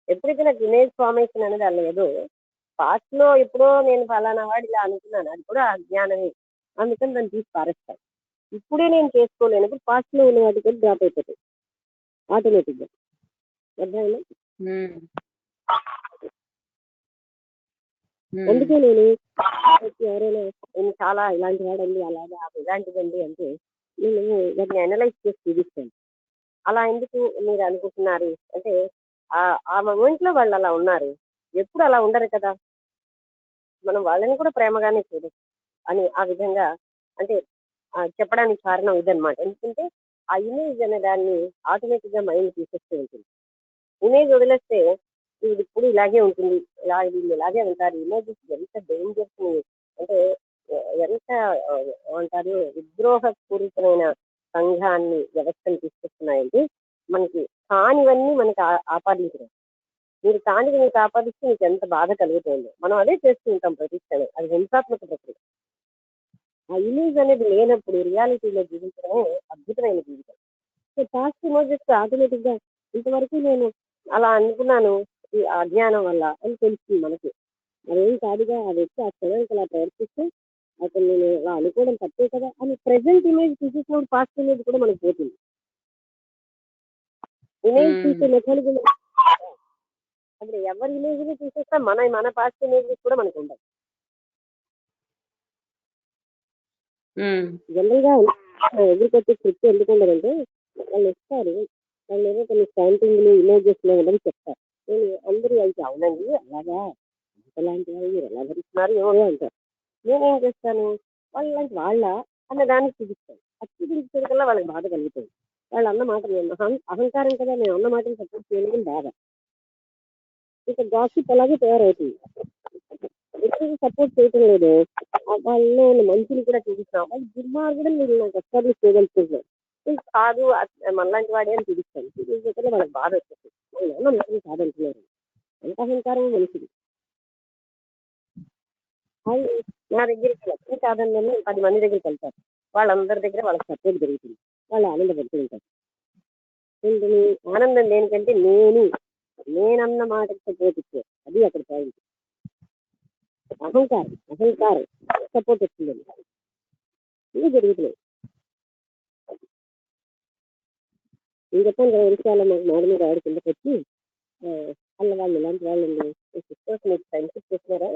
ఎప్పుడైతే నాకు ఇమేజ్ ఫార్మేషన్ అనేది అది లేదు, పాస్ట్ లో ఎప్పుడో నేను ఫలానా వాడు ఇలా అనుకున్నాను, అది కూడా అజ్ఞానమే, అందుకని దాన్ని తీసి పారేస్తాను. ఇప్పుడే నేను చేసుకోలేనప్పుడు పాస్ట్ లో ఉన్న వాటి కూడా డ్రాప్ అయిపోతాయి ఆటోమేటిక్ గా. అర్థమైనా? అందుకే నేను ఎవరైనా నేను చాలా ఇలాంటి వాడండి, అలాగా ఇలాంటిదండి అంటే నేను దాన్ని అనలైజ్ చేసి చూపిస్తాను. అలా ఎందుకు మీరు అనుకుంటున్నారు అంటే ఆ మూమెంట్ లో వాళ్ళు అలా ఉన్నారు, ఎప్పుడు అలా ఉండరు కదా, మనం వాళ్ళని కూడా ప్రేమగానే చూడచ్చు అని ఆ విధంగా అంటే చెప్పడానికి కారణం ఇదనమాట. ఎందుకంటే ఆ ఇమేజ్ అనే దాన్ని ఆటోమేటిక్ గా మైండ్ తీసేస్తూ ఉంటుంది. ఇమేజ్ వదిలేస్తే ఇది ఇప్పుడు ఇలాగే ఉంటుంది, ఇలా వీళ్ళు ఇలాగే ఉంటారు. ఇమేజెస్ ఎంత డేంజర్స్ అంటే ఎంత ఏమంటారు విద్రోహపూరితమైన సంఘాన్ని వ్యవస్థను తీసుకొస్తున్నాయంటే మనకి కానివన్నీ మనకి ఆపాదించడం. మీరు కానిది మీకు ఆపాదిస్తే మీకు ఎంత బాధ కలుగుతుందో మనం అదే చేస్తూ ఉంటాం ప్రతి క్షణం. అది హింసాత్మక ప్రక్రియ. ఆ ఇమేజ్ అనేది లేనప్పుడు రియాలిటీలో జీవించడమే అద్భుతమైన జీవితం. సో పాస్ట్ ఇమేజెస్ ఆటోమేటిక్ గా ఇంతవరకు నేను అలా అనుకున్నాను ఈ అజ్ఞానం వల్ల అని తెలుస్తుంది మనకి. అదేం కాదుగా, ఆ వ్యక్తి ఆ క్షణానికి అలా ప్రవర్తిస్తే అసలు నేను అలా అనుకోవడం తప్పే కదా అని ప్రెసెంట్ ఇమేజ్ తీసేసినప్పుడు పాస్ట్ ఇమేజ్ కూడా మనకు పోతుంది. ఇమేజ్ తీసే మెకానిజం అప్పుడు ఎవరి ఇమేజ్ ని తీసేస్తా మన పాస్ట్ ఇమేజ్ కూడా మనకు ఉండదు. జనరల్ గా ఎదురుకొచ్చే స్క్రిప్ట్ ఎందుకు ఉండదంటే వాళ్ళు ఇస్తారు, వాళ్ళు ఏదో కొన్ని స్టాంపింగ్లు ఇమేజెస్ లో ఉండని చెప్తారు. నేను అందరూ అయితే అవునండి అలాగా అలాంటి వాళ్ళు మీరు ఎలా భరిస్తున్నారు ఏమో అంటారు. నేనేం చేస్తాను, వాళ్ళంటి వాళ్ళ అన్న దాన్ని చూపిస్తాను. అది చూపించడం కల్లా వాళ్ళకి బాధ కలుగుతుంది. వాళ్ళు అన్న మాట అహంకారం కదా, నేను అన్న మాటలు సపోర్ట్ చేయడం బాధ. ఇక గాసిప్ అలాగే తయారవుతుంది. ఎక్కువ సపోర్ట్ చేయటం లేదు, వాళ్ళలో ఉన్న మనుషులు కూడా చూపిస్తాం. వాళ్ళు దుర్మార్గుడు మీరు నాకు ఎస్టాబ్లిష్ చేయగలుగుతున్నారు కాదు మనలాంటి వాడే అని చూపిస్తాను. చూపించే వాళ్ళకి బాధ వచ్చేస్తుంది. వాళ్ళు ఏమన్నా మనుషులు కాదంటున్నారు, ఎంత అహంకారం మనుషులు. అది నా దగ్గరికి లక్ష్మీ కాదని 10 మంది దగ్గరికి వెళ్తారు. వాళ్ళందరి దగ్గర వాళ్ళకి సపోర్ట్ జరుగుతుంది, వాళ్ళు ఆనందపడుతూ ఉంటారు. ఆనందం దేనికంటే నేనన్న మాటకి సపోర్ట్ ఇచ్చే, అది అక్కడ పాయింట్. అహంకారం సపోర్ట్ వస్తుందండి. ఇది జరుగుతున్నాయి. నేను చెప్పాను కదా విషయాలు మాడ మీద ఆడి కిందకి వచ్చి వాళ్ళు ఇలాంటి వాళ్ళు సిస్టర్స్ మీకు ఫ్రెండ్షిప్ చేస్తున్నారా,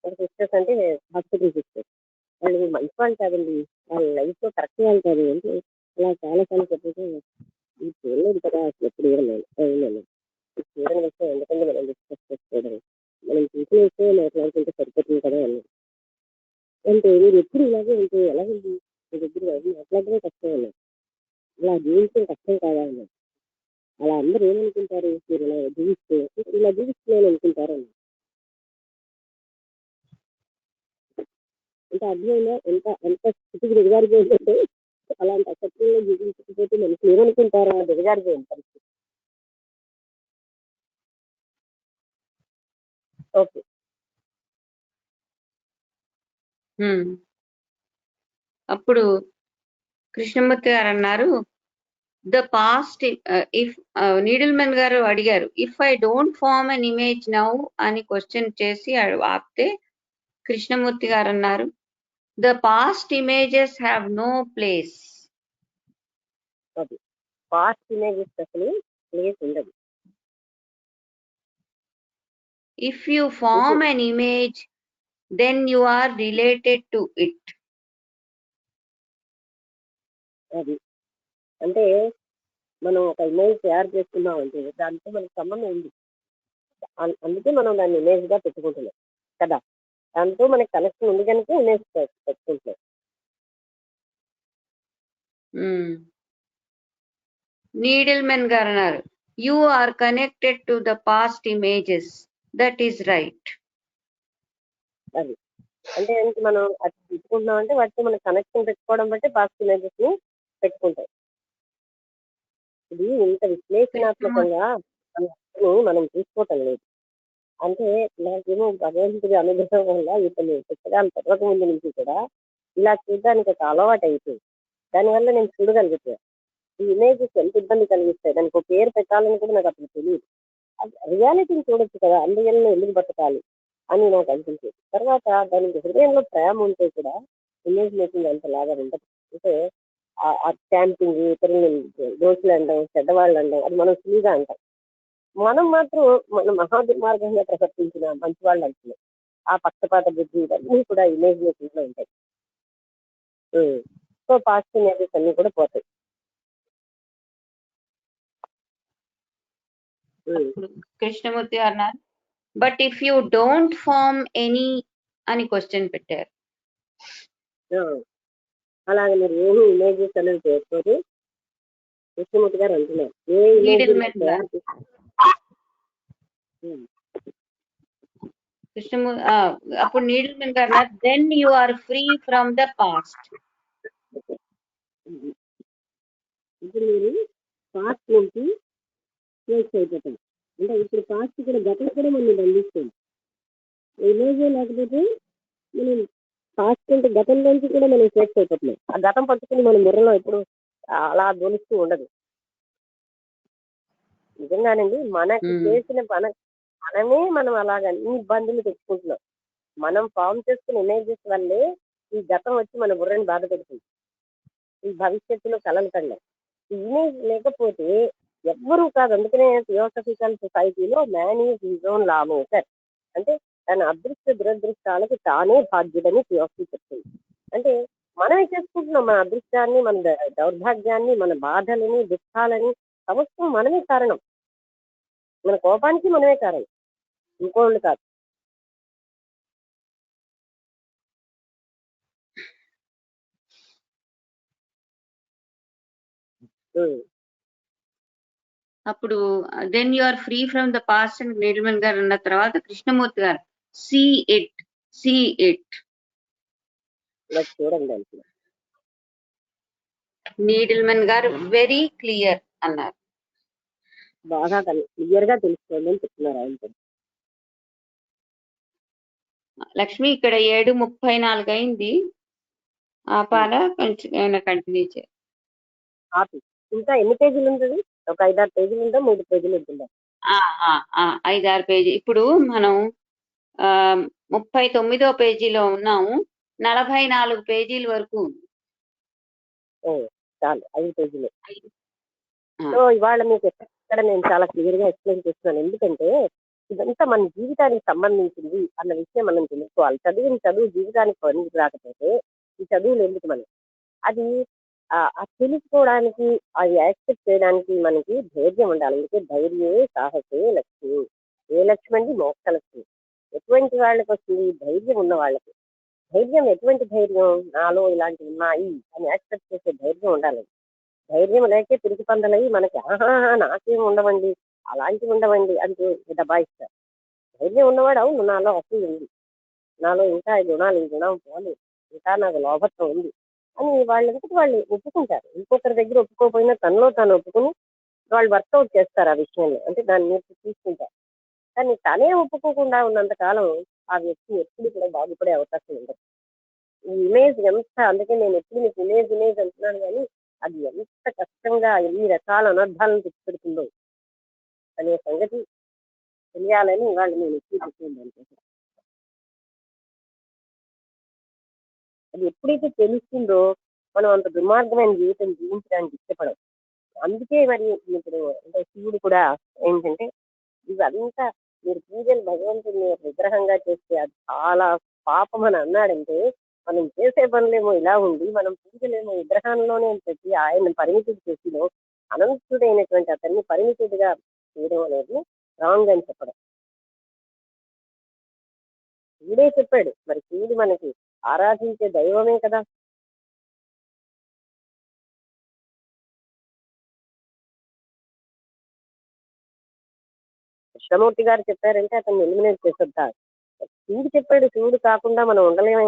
వాళ్ళ సిస్టర్స్ అంటే హాస్పిటల్ సిస్టర్స్, వాళ్ళు మంచి వాళ్ళు కాదండి, వాళ్ళ లైఫ్ లో కరెక్ట్ వాళ్ళు కాదు అంటే అలా చాలా సార్లు చెప్పేసి ఈ చూడలేదు కదా అసలు ఎప్పుడు చూడని విషయం ఎందుకంటే మనం డిస్కస్ చేసుకోవడం, మనం చూసిన విషయం మాట్లాడుకుంటే సరిపోతుంది కదా అన్నారు. అంటే మీరు ఎప్పుడు ఇలాగే ఉంటే ఎలా ఉంది మీ దగ్గర మాట్లాడడమే కష్టం అన్నారు. ఇలా జీవించడం కష్టం కాదా అన్నారు. అలా అందరూ ఏమనుకుంటారు, మీరు ఇలా జీవిస్తే ఇలా జీవిస్తున్నాను అనుకుంటారు అన్నారు. అంటే అర్థమైనా ఎంత ఎంత స్థితికి దిగజారిపోయిందంటే అలాంటి అసత్యంలో జీవించకపోతే మనుషులు ఏమనుకుంటారో దిగజారిపోయింది పరిస్థితి. ఓకే. అప్పుడు కృష్ణమూర్తి గారు అన్నారు, ద పాస్ట్ ఇఫ్ నీడిల్మెన్ గారు అడిగారు, if I don't form an image now అని క్వశ్చన్ చేసి ఆపితే కృష్ణమూర్తి గారు అన్నారు, the past images have no place. అది పాస్ట్ ఇమేజెస్ అసలు ప్లేస్ ఉండదు. If you form an image then you are related to it. అది అంటే మనం ఒక ఇమేజ్ తయారు చేసుకున్నాం అంటే దాంతో మనకు సంబంధం ఉంది. అందుకే మనం దాన్ని ఇమేజ్ గా పెట్టుకుంటున్నాం కదా, దాంతో మనకి కనెక్షన్ ఉంది కనుక ఇమేజ్ పెట్టుకుంటున్నాం. నీడిల్మెన్ గారు అన్నారు, you are connected to the past images, that is right. అది అంటే మనం అది పెట్టుకుంటున్నాం అంటే వాటితో మనకి కనెక్షన్ పెట్టుకోవడం బట్టి పాస్ట్ ఇమేజెస్ ని పెట్టుకుంటాం. ఇది ఇంత విశ్లేషణాత్మకంగా మనం తీసుకోవటం లేదు. అంటే నాకేమో భగవంతుడి అనుగ్రహం వల్ల ఇతను పుస్తకాలు చదవక ముందు నుంచి కూడా ఇలా చూడడానికి ఒక అలవాటు అయిపోయింది. దానివల్ల నేను చూడగలుగుతాను ఈ ఇమేజెస్ ఎంత ఇబ్బంది కలిగిస్తాయి. దానికి ఒక పేరు పెట్టాలని కూడా నాకు అప్పుడు తెలియదు. రియాలిటీని చూడొచ్చు కదా, అందువల్ల ఎందుకు బతకాలి అని నాకు అనిపించేది. తర్వాత దానికి హృదయంలో ప్రేమ ఉంటే కూడా ఇమేజ్ మేకింగ్ అంత లాగా ఉండదు. అంటే ఆ స్టాంపింగ్, ఇతరులు దోషులు అంటాం, చెడ్డవాళ్ళు అంటాం, అది మనం ఫ్రీగా అంటాం. మనం మాత్రం మన మహాదుర్మార్గంగా ప్రవర్తించిన మంచి వాళ్ళు అంటున్నాం. ఆ పక్షపాత బుద్ధి ఇవన్నీ కూడా ఇమేజ్ మేకింగ్ లో ఉంటాయి. సో పాస్ట్ ఇమేజెస్ అన్ని కూడా పోతాయి. కృష్ణమూర్తి గారు అన్నారు, but if you don't form any అని క్వశ్చన్ పెట్టారు. అలాగే మీరు ఏమి ఇమేజెస్ అనేది చేసుకోరు కృష్ణమూర్తి గారు అంటున్నారు. ఏ అప్పుడు నీడిల్మెన్ గారు అన్నారు, then you are free from the past. ఇప్పుడు మీరు పాస్ట్ నుంచి చేసి అయిపోతాం. అంటే ఇప్పుడు పాస్ట్ కూడా గతం కూడా మనం బంధిస్తుంది. ఇమేజే లేకపోతే మనం పాస్ట్ అంటే గతం నుంచి కూడా మనం చేసి అయిపోతున్నాం. ఆ గతం పట్టుకుని మన బుర్రలో ఎప్పుడు అలా దొలుస్తూ ఉండదు. నిజంగానండి, మనకి చేసిన మనమే మనం అలాగ అన్ని ఇబ్బందులు తెచ్చుకుంటున్నాం. మనం ఫామ్ చేసుకున్న ఇమేజెస్ వల్లే ఈ గతం వచ్చి మన బుర్రని బాధ పెడుతుంది. ఈ భవిష్యత్తులో కలలుకండి. ఈ ఇమేజ్ లేకపోతే ఎవ్వరూ కాదు. అందుకనే థియోసఫికల్ సొసైటీలో man is his own law maker. అంటే తన అదృష్ట దురదృష్టాలకు తానే బాధ్యుడని థియోసఫీ చెప్తుంది. అంటే మనమే చేసుకుంటున్నాం మన అదృష్టాన్ని, మన దౌర్భాగ్యాన్ని, మన బాధలని, దుఃఖాలని సమస్తం మనమే కారణం. మన కోపానికి మనమే కారణం, ఇంకోళ్ళు కాదు. అప్పుడు then you are free from the past అని నీడిల్మెన్ గారు అన్న తర్వాత కృష్ణమూర్తి గారు, సీ ఇట్, సీ ఇట్. చూడండి నీడిల్మెన్ గారు వెరీ క్లియర్ అన్నారు. బాగా క్లియర్ గా తెలుసుకోండి అని చెప్తున్నారు ఆయన. లక్ష్మి, ఇక్కడ 7:34 అయింది. ఆపాలా కొంచెం కంటిన్యూ చేయాలి? ఇంకా ఎన్ని పేజీలు ఉంటుంది? ఒక 5-6 పేజీలు ఉందా, 3 పేజీలు ఉంటుందా? 5-6 పేజీ. ఇప్పుడు మనం 39వ పేజీలో ఉన్నాము. 44 పేజీల వరకు ఉంది. చాలు 5 పేజీలు. సో ఇవాళ మీకు ఎక్కడ నేను చాలా క్లియర్ గా ఎక్స్ప్లెయిన్ చేస్తున్నాను. ఎందుకంటే ఇదంతా మన జీవితానికి సంబంధించింది అన్న విషయం మనం తెలుసుకోవాలి. చదువు జీవితానికి పనికి రాకపోతే ఈ చదువులు ఎందుకు మనం? అది తెలుసుకోవడానికి, అది యాక్సెప్ట్ చేయడానికి మనకి ధైర్యం ఉండాలి. అందుకే ధైర్యే సాహసే లక్ష్మి. ఏ లక్ష్మి అండి? మోక్ష లక్ష్మి. ఎటువంటి వాళ్ళకి వస్తుంది? ధైర్యం ఉన్న వాళ్ళకి. ధైర్యం ఎటువంటి ధైర్యం? నాలో ఇలాంటివి ఉన్నాయి అని యాక్సెప్ట్ చేసే ధైర్యం ఉండాలి. ధైర్యం లేకే తిరిగి పందలై మనకి ఆహాహా నాకేం ఉండవండి, అలాంటివి ఉండవండి అంటూ దబాయిస్తారు. ధైర్యం ఉన్నవాడు అవును నాలో అసలు ఉంది, నాలో ఇంకా ఈ గుణాలు, ఈ గుణం పోలేదు, ఇంకా నాకు లోభత్వం ఉంది అని వాళ్ళంతటి వాళ్ళు ఒప్పుకుంటారు. ఇంకొకరి దగ్గర ఒప్పుకోకపోయినా తనలో తాను ఒప్పుకుని వాళ్ళు వర్కౌట్ చేస్తారు ఆ విషయంలో, అంటే దాన్ని మీరు తీసుకుంటారు. కానీ తనే ఒప్పుకోకుండా ఉన్నంత కాలం ఆ వ్యక్తి ఎప్పుడు కూడా బాగుపడే అవకాశం ఉండదు. ఈ ఇమేజ్ ఎంత, అందుకే నేను ఎప్పుడు మీకు ఇమేజ్ ఇమేజ్ అంటున్నాను, కానీ అది ఎంత కష్టంగా ఎన్ని రకాల అనర్థాలను తెచ్చిపెడుతుందో అనే సంగతి తెలియాలని ఇవాళ నేను ఎక్కువ చెప్తున్నాను. అది ఎప్పుడైతే తెలుస్తుందో మనం అంత దుర్మార్గమైన జీవితం జీవించడానికి ఇష్టపడం. అందుకే మరి ఇప్పుడు అంటే శివుడు కూడా ఏంటంటే ఇవంతా మీరు పూజలు భగవంతుని విగ్రహంగా చేస్తే అది చాలా పాపం అని అన్నాడంటే, మనం చేసే పనులేమో ఇలా ఉండి మనం పూజలేమో విగ్రహంలోనే పెట్టి ఆయన పరిమితుడు చేసిలో అనంతుడైనటువంటి అతన్ని పరిమితుడిగా చేయడం అనేది రాంగ్ అని చెప్పడం. శివుడే చెప్పాడు, మరి శివుడు మనకి ఆరాధించే దైవమే కదా. కృష్ణమూర్తి గారు చెప్పారంటే అతన్ని ఎలిమినేట్ చేసొద్దారు. శివుడు చెప్పాడు, శివుడు కాకుండా మనం ఉండలేమే.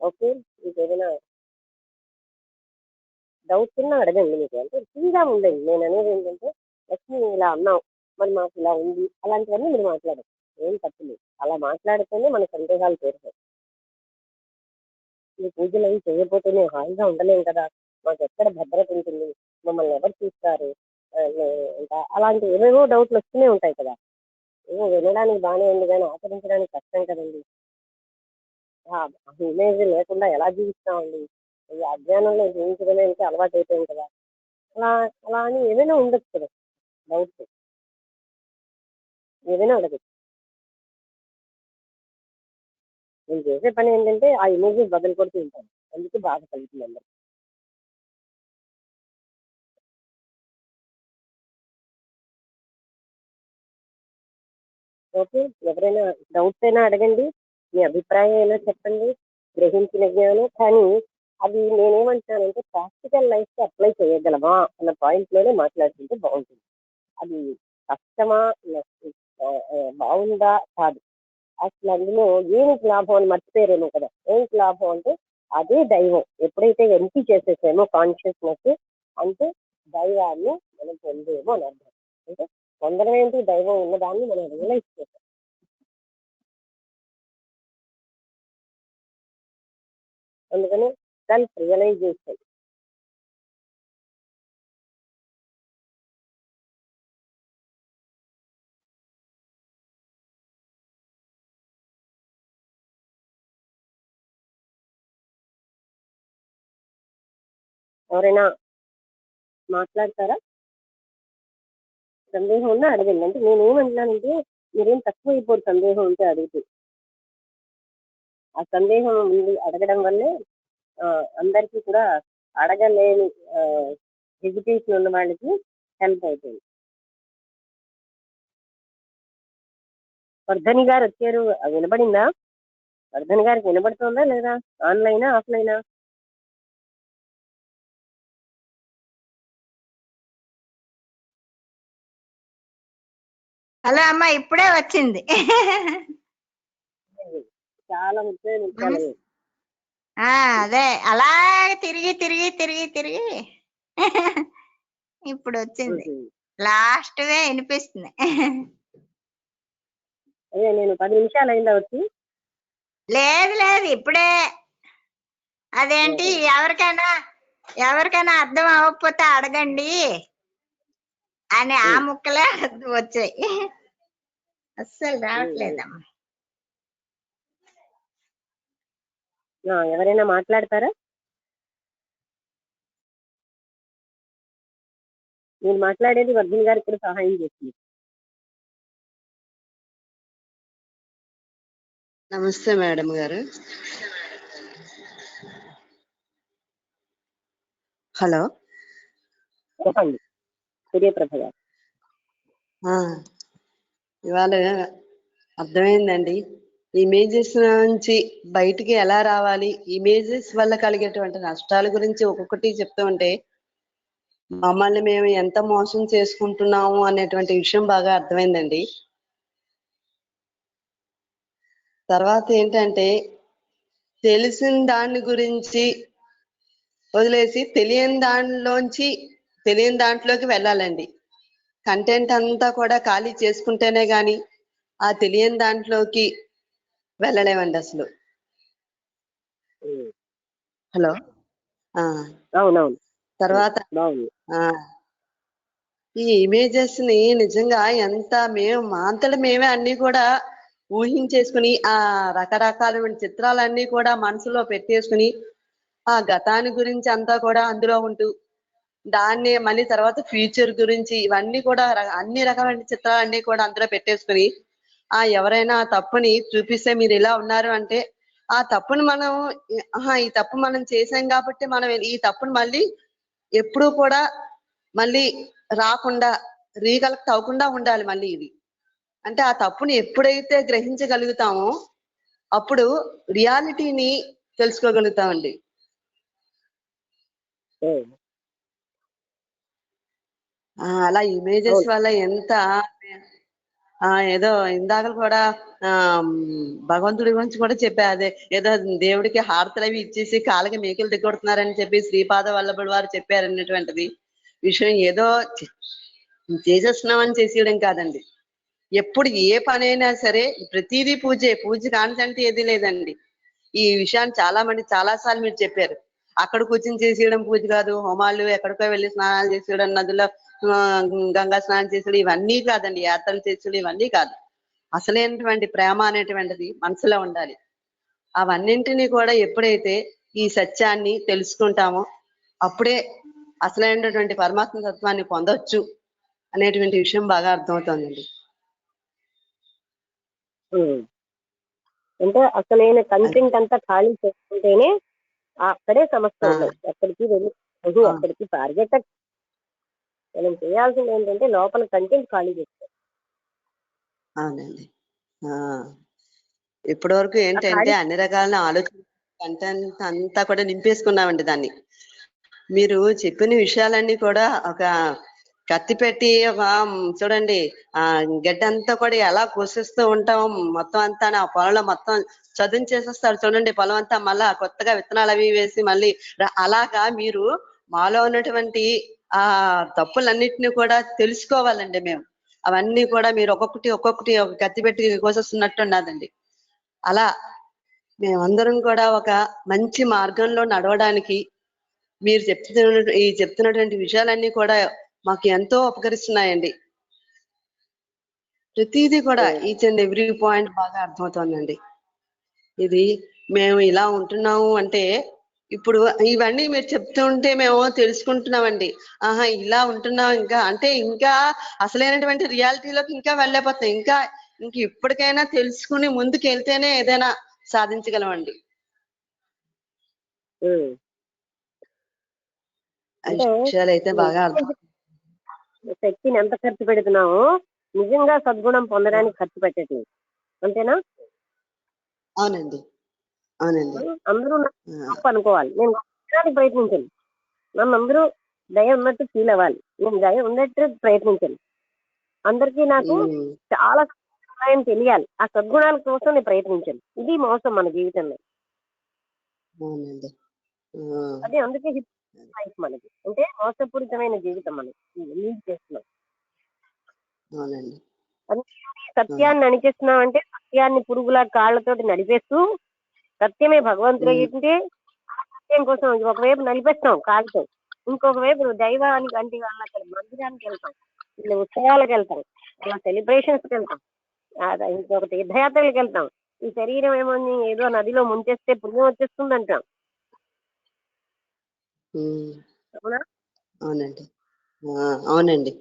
ఓకే, మీకు ఏదైనా డౌట్స్ ఉన్నా అడగండి. మీకు అంటే ఫ్రీగా ఉండండి. నేను అనేది ఏంటంటే లక్ష్మి ఇలా అన్నావు, మరి మాకు ఇలా ఉంది, అలాంటివన్నీ మీరు మాట్లాడచ్చు, ఏం తప్పులేదు. అలా మాట్లాడితేనే మన సందేహాలు తీరుతాయి. ఈ పూజలు అవి చేయకపోతే మేము హాయిగా ఉండలేము కదా, మాకు ఎక్కడ భద్రత ఉంటుంది, మమ్మల్ని ఎవరు చూస్తారు, ఇంకా అలాంటి ఏవేవో డౌట్లు వస్తూనే ఉంటాయి కదా. ఏమో వినడానికి బాగానే ఉంది కానీ ఆచరించడానికి కష్టం కదండి. ఇమేజ్ లేకుండా ఎలా జీవిస్తామండి, ఈ అజ్ఞానంలో జీవించడానికి అలవాటు అయిపోయింది కదా. అలా అలా అని ఏదైనా ఉండొచ్చు కదా డౌట్స్, ఏదైనా అడగచ్చు. నేను చేసే పని ఏంటంటే ఆ ఇమేజెస్ బదులు కొడుతూ ఉంటాను, అందుకే బాధ కలుగుతుంది అందరికి. ఓకే, ఎవరైనా డౌట్స్ అయినా అడగండి, మీ అభిప్రాయం అయినా చెప్పండి, గ్రహించిన జ్ఞానం. కానీ అది నేనేమంటున్నానంటే ప్రాక్టికల్ లైఫ్కి అప్లై చేయగలమా అన్న పాయింట్లోనే మాట్లాడుతుంటే బాగుంటుంది. అది కష్టమా, బాగుందా కాదు, అసలు అందులో ఏమిటి లాభం అని మర్చిపోయారేమో కదా. ఏంటి లాభం అంటే అదే దైవం. ఎప్పుడైతే ఎంపీ చేసేసామో కాన్షియస్నెస్, అంటే దైవాన్ని మనం పొందేమో అని అర్థం. అంటే పొందడం ఏంటి, దైవం ఉన్నదాన్ని మనం రియలైజ్ చేస్తాం. అందుకని సెల్ఫ్ రియలైజేషన్. ఎవరైనా మాట్లాడతారా? సందేహం ఉన్నా అడగండి. అంటే నేనేమంటున్నానంటే మీరేం తక్కువ అయిపోరు సందేహం ఉంటే అడిగితే. ఆ సందేహం ఉంది అడగడం వల్లే అందరికీ కూడా అడగలేని హెజిటేషన్ ఉన్న వాళ్ళకి హెల్ప్ అవుతుంది. వర్ధని గారు వచ్చారు, వినబడిందా? వర్ధని గారికి వినబడుతుందా లేదా? ఆన్లైనా ఆఫ్లైనా? హలో అమ్మ, ఇప్పుడే వచ్చింది. చాలా ముఖ్యమైన విషయాలు. అదే అలా తిరిగి తిరిగి తిరిగి తిరిగి ఇప్పుడు వచ్చింది. లాస్ట్ వే వినిపిస్తుంది. అదే నేను 10 నిమిషాలు అయిందా వచ్చి? లేదు లేదు, ఇప్పుడే. అదేంటి, ఎవరికైనా అర్థం అవ్వకపోతే అడగండి అని ఆ ముక్కలే వచ్చాయి, అస్సలు రావట్లేదమ్మా. ఎవరైనా మాట్లాడతారా? నేను మాట్లాడేది వర్ధన్ గారికి కూడా సహాయం చేస్తుంది. నమస్తే మేడం గారు. హలో. చెప్పండి సూర్యప్రభ గారు. ఆ, ఇవాళ అర్థమైందండి. ఇమేజెస్ నుంచి బయటికి ఎలా రావాలి, ఇమేజెస్ వల్ల కలిగేటువంటి నష్టాల గురించి ఒక్కొక్కటి చెప్తూ ఉంటే మమ్మల్ని మేము ఎంత మోసం చేసుకుంటున్నాము అనేటువంటి విషయం బాగా అర్థమైందండి. తర్వాత ఏంటంటే తెలిసిన దాని గురించి వదిలేసి తెలియని దాంట్లోకి వెళ్ళాలండి. కంటెంట్ అంతా కూడా ఖాళీ చేసుకుంటేనే గాని ఆ తెలియని దాంట్లోకి వెళ్ళలేమండి అసలు. హలో. ఆ అవునవును తర్వాత బాగుంది. ఆ ఈ ఇమేజెస్ ని నిజంగా ఎంత మేము మా అంతటా మేమే అన్ని కూడా ఊహించేసుకుని ఆ రకరకాలమైన చిత్రాలన్నీ కూడా మనసులో పెట్టేసుకుని ఆ గతాన్ని గురించి అంతా కూడా అందులో ఉంటూ దాన్ని మళ్ళీ తర్వాత ఫ్యూచర్ గురించి ఇవన్నీ కూడా అన్ని రకమైన చిత్రాలన్నీ కూడా అందులో పెట్టేసుకుని ఎవరైనా ఆ తప్పుని చూపిస్తే మీరు ఇలా ఉన్నారు అంటే ఆ తప్పుని మనం ఈ తప్పు మనం చేసాం కాబట్టి మనం ఈ తప్పుని మళ్ళీ ఎప్పుడూ కూడా మళ్ళీ రాకుండా రీకలెక్ట్ అవ్వకుండా ఉండాలి. మళ్ళీ ఇది అంటే ఆ తప్పుని ఎప్పుడైతే గ్రహించగలుగుతామో అప్పుడు రియాలిటీని తెలుసుకోగలుగుతామండి. అలా ఇమేజెస్ వల్ల ఎంత ఏదో ఇందాక కూడా ఆ భగవంతుడి గురించి కూడా చెప్పా. అదే ఏదో దేవుడికి హారతలు అవి ఇచ్చేసి కాళ్ళకి మేకలు దిగొడుతున్నారని చెప్పి శ్రీపాద వల్లభుడు వారు చెప్పారనేటువంటిది విషయం ఏదో చేసేస్తున్నామని చేసేయడం కాదండి. ఎప్పుడు ఏ పనైనా సరే ప్రతిదీ పూజ కానిదంటే ఏది లేదండి. ఈ విషయాన్ని చాలా సార్లు మీరు చెప్పారు. అక్కడ కూర్చొని చేసేయడం పూజ కాదు, హోమాలు ఎక్కడికో వెళ్ళి స్నానాలు చేసేయడం, నదిలో గంగా స్నానం చేసేయడం ఇవన్నీ కాదండి. యాత్రలు చేసేయడం ఇవన్నీ కాదు. అసలైనటువంటి ప్రేమ అనేటువంటిది మనసులో ఉండాలి. అవన్నింటినీ కూడా ఎప్పుడైతే ఈ సత్యాన్ని తెలుసుకుంటామో అప్పుడే అసలైనటువంటి పరమాత్మ తత్వాన్ని పొందొచ్చు అనేటువంటి విషయం బాగా అర్థమవుతోందండి. అంటే అసలైన కంటెంట్ అంతా ఖాళీ చేసుకుంటేనే అక్కడే సమస్య ఉండదు. ఎక్కడికి వెళ్ళి ఎక్కడికి టార్గెట్ మనం చేయాల్సింది ఏంటంటే లోపల కంటెంట్ ఖాళీ చేసుకోవాలి. అవునండి. ఇప్పటి వరకు ఏంటంటే అన్ని రకాల ఆలోచన కంటెంట్ అంతా కూడా నింపేసుకున్నామండి దాన్ని. మీరు చెప్పిన విషయాలన్నీ కూడా ఒక కత్తి పెట్టి ఒక చూడండి గడ్డంతా కూడా ఎలా కోసిస్తూ ఉంటాం మొత్తం అంతా ఆ పొలంలో మొత్తం చదును చేసేస్తారు చూడండి. పొలం అంతా మళ్ళా కొత్తగా విత్తనాలు అవి వేసి మళ్ళీ అలాగా మీరు మాలో ఉన్నటువంటి ఆ తప్పులన్నిటిని కూడా తెలుసుకోవాలండి. మేము అవన్నీ కూడా మీరు ఒక్కొక్కటి ఒక కత్తి పెట్టి కోసేస్తున్నట్టు ఉన్నదండి. అలా మేమందరం కూడా ఒక మంచి మార్గంలో నడవడానికి మీరు చెప్తున్నటువంటి విషయాలన్నీ కూడా మాకు ఎంతో ఉపకరిస్తున్నాయండి. ప్రతిదీ కూడా ఈచ్ అండ్ ఎవ్రీ పాయింట్ బాగా అర్థమవుతోందండి. ఇది మేము ఇలా ఉంటున్నాము అంటే ఇప్పుడు ఇవన్నీ మీరు చెప్తుంటే మేము తెలుసుకుంటున్నామండి. ఇలా ఉంటున్నాం ఇంకా అసలైనటువంటి రియాలిటీలోకి ఇంకా వెళ్ళలేకపోతున్నాం. ఇంక ఇప్పటికైనా తెలుసుకుని ముందుకు వెళ్తేనే ఏదైనా సాధించగలమండి. విషయాలైతే బాగా అర్థం. శక్తిని ఎంత ఖర్చు పెడుతున్నామో నిజంగా సద్గుణం పొందడానికి ఖర్చు పెట్టట్లేదు. అంతేనా? అవునండి. అవునండి. అందరూ గొప్ప అనుకోవాలి. నేను గొప్ప ప్రయత్నించాను. నన్ను అందరూ దయ ఉన్నట్టు ఫీల్ అవ్వాలి. నేను దయ ఉన్నట్టు ప్రయత్నించాను. అందరికీ నాకు చాలా సహాయం తెలియాలి. ఆ సద్గుణాల కోసం నేను ప్రయత్నించాను. ఇది మోసం మన జీవితంలో. అదే అందుకే లైఫ్ మనకి అంటే మోసపూరితమైన జీవితం మనకి లీడ్ చేస్తున్నాం. సత్యాన్ని అణిచేస్తున్నాం అంటే సత్యాన్ని పురుగుల కాళ్ళతోటి నడిపేస్తూ సత్యమే భగవంతుడు అంటే సత్యం కోసం ఒకవైపు నడిపేస్తాం కాళ్ళతో, ఇంకొక వైపు దైవానికి అంటే వాళ్ళ మందిరానికి వెళ్తాం, ఇలా ఉత్సవాలకు వెళ్తాం, ఇలా సెలబ్రేషన్స్కి వెళ్తాం, ఇంకొక తీర్థయాత్రలకు వెళ్తాం. ఈ శరీరం ఏమని ఏదో నదిలో ముంచేస్తే పుణ్యం వచ్చేస్తుంది అంటాం. అవునా? అవునండి. అవునండి.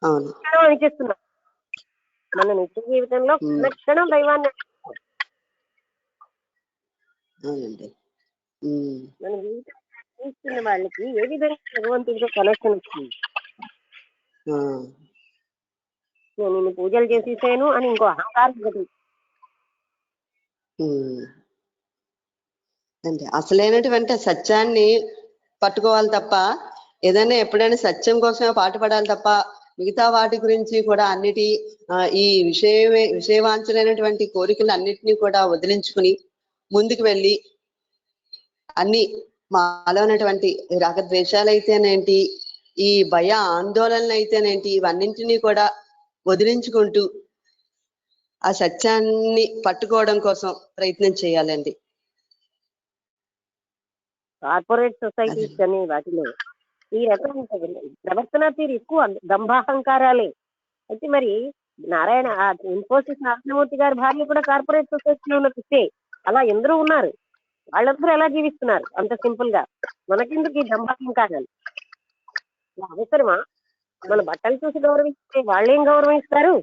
అవును. అనిచేస్తున్నాం. మన నిత్య జీవితంలో క్షణం దైవాన్ని అవునండి. ఉమ్, మన జీవితం జీవిస్తున్న వాళ్ళకి ఏ విధంగా భగవంతుడితో కనెక్షన్ వస్తుంది. ఆ, నేను నిన్ను పూజలు చేసేసాను అని ఇంకో అహంకారం ఒకటి. ఉమ్. అంటే అసలైనటువంటి సత్యాన్ని పట్టుకోవాలి తప్ప, ఏదైనా ఎప్పుడైనా సత్యం కోసమే పాటుపడాలి తప్ప మిగతా వాటి గురించి కూడా అన్నిటి ఈ విషయవాంఛలైనటువంటి కోరికలు అన్నిటినీ కూడా వదిలించుకుని ముందుకు వెళ్ళి అన్ని మాలో ఉన్నటువంటి రాగద్వేషాలైతేనేంటి, ఈ భయ ఆందోళనలు అయితేనేంటి, ఇవన్నింటినీ కూడా వదిలించుకుంటూ ఆ సత్యాన్ని పట్టుకోవడం కోసం ప్రయత్నం చేయాలండి. కార్పొరేట్ సొసైటీస్ అనే వాటిలో ఈ రకమైన ప్రవర్తన తీరు ఎక్కువ దంభాహంకారాలే. అయితే మరి నారాయణ ఇన్ఫోసిస్ నారాయణమూర్తి గారి భార్య కూడా కార్పొరేట్ సొసైటీలో ఉన్న పిస్తే అలా ఎందరో ఉన్నారు. వాళ్ళందరూ ఎలా జీవిస్తున్నారు అంత సింపుల్ గా? మనకెందుకు ఈ దంభాహంకారాలు? అవసరమా? మన బట్టలు చూసి గౌరవిస్తే వాళ్ళేం గౌరవిస్తారు?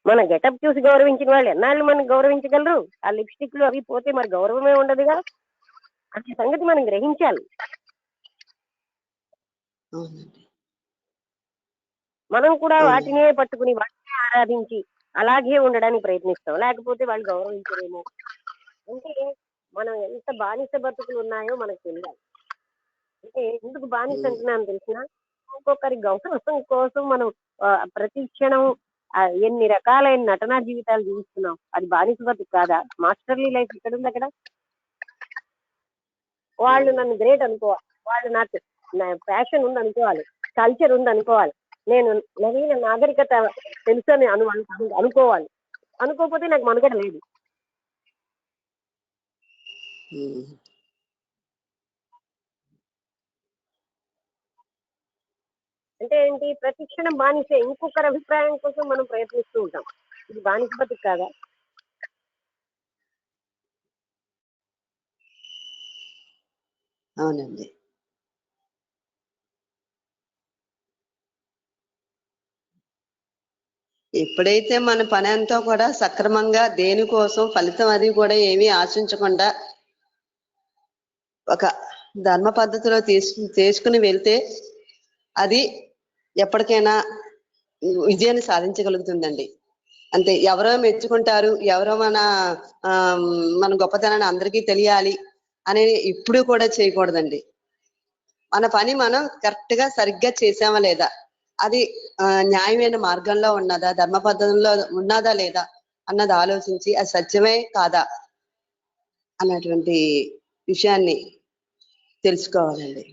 మన గెటప్ చూసి గౌరవించిన వాళ్ళు ఎన్నాళ్ళు మనం గౌరవించగలరు? ఆ లిప్స్టిక్లు అవి పోతే మరి గౌరవమే ఉండదుగా అనే సంగతి మనం గ్రహించాలి. మనం కూడా వాటినే పట్టుకుని వాటినే ఆరాధించి అలాగే ఉండడానికి ప్రయత్నిస్తాం. లేకపోతే వాళ్ళు గౌరవించరేమో. అంటే మనం ఎంత బానిస బతుకులు ఉన్నాయో మనకు తెలియాలి. అంటే ఎందుకు బానిస అంటున్నాను తెలిసిన, ఒక్కొక్కరి గౌరవం కోసం మనం ప్రతి క్షణం ఎన్ని రకాలైన నటనా జీవితాలు జీవిస్తున్నాం. అది బానిస బతుకు కాదా? మాస్టర్లీ లైఫ్ ఇక్కడ ఉంది. అక్కడ వాళ్ళు నన్ను గ్రేట్ అనుకోవాలి, వాళ్ళు నాకు ప్యాషన్ ఉంది అనుకోవాలి, కల్చర్ ఉంది అనుకోవాలి, నేను నవీన నాగరికత తెలుసు అని అనుకోవాలి. అనుకోకపోతే నాకు మనుగడ లేదు. అంటే ఏంటి? ప్రతి క్షణం బానిసే. ఇంకొకరి అభిప్రాయం కోసం మనం ప్రయత్నిస్తూ ఉంటాం. ఇది బానిస బతుకు కాదా? అవునండి. ఎప్పుడైతే మన పని అంతా కూడా సక్రమంగా, దేనికోసం ఫలితం అది కూడా ఏమీ ఆశించకుండా ఒక ధర్మ పద్ధతిలో తీసుకుని వెళ్తే అది ఎప్పటికైనా విజయాన్ని సాధించగలుగుతుందండి. అంతే. ఎవరో మెచ్చుకుంటారు, ఎవరో మన గొప్పతనాన్ని అందరికీ తెలియాలి అనేది ఇప్పుడు కూడా చేయకూడదండి. మన పని మనం కరెక్ట్ గా సరిగ్గా చేసామా లేదా, అది న్యాయమైన మార్గంలో ఉన్నదా, ధర్మ పద్ధతిలో ఉన్నదా లేదా అన్నది ఆలోచించి అది సత్యమే కాదా అన్నటువంటి విషయాన్ని తెలుసుకోవాలండి.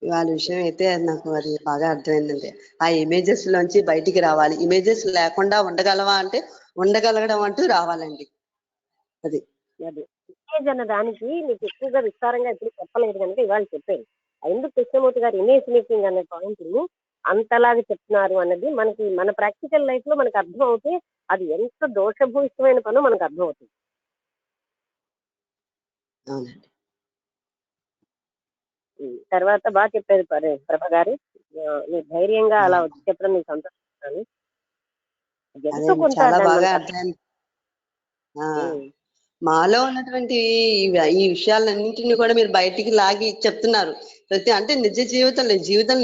వాళ్ళ విషయం అయితే నాకు అది బాగా అర్థమైందండి. ఆ ఇమేజెస్ లోంచి బయటికి రావాలి. ఇమేజెస్ లేకుండా ఉండగలవా అంటే ఉండగలగడం అంటూ రావాలండి. అది ఇమేజ్ అన్న దానికి మీకు ఎక్కువగా విస్తారంగా ఎప్పుడు చెప్పలేదు కనుక ఇవాళ చెప్పాను. ఎందుకు కృష్ణమూర్తి గారు ఇమేజ్ మేకింగ్ అనే పాయింట్ అంతలాగా చెప్తున్నారు అన్నది మనకి మన ప్రాక్టికల్ లైఫ్ లో మనకు అర్థం అవుతే అది ఎంత దోషభూయిష్టమైన పనో మనకు అర్థం అవుతుంది. అవునండి. తర్వాత బాగా చెప్పారు ప్రభ గారు. మీరు ధైర్యంగా అలా వచ్చి చెప్పడం మీకు సంతోషిస్తాను. చాలా బాగా అర్థమైంది. మాలో ఉన్నటువంటి ఈ విషయాలన్నింటినీ కూడా మీరు బయటికి లాగి చెప్తున్నారు. అంటే నిజ జీవితం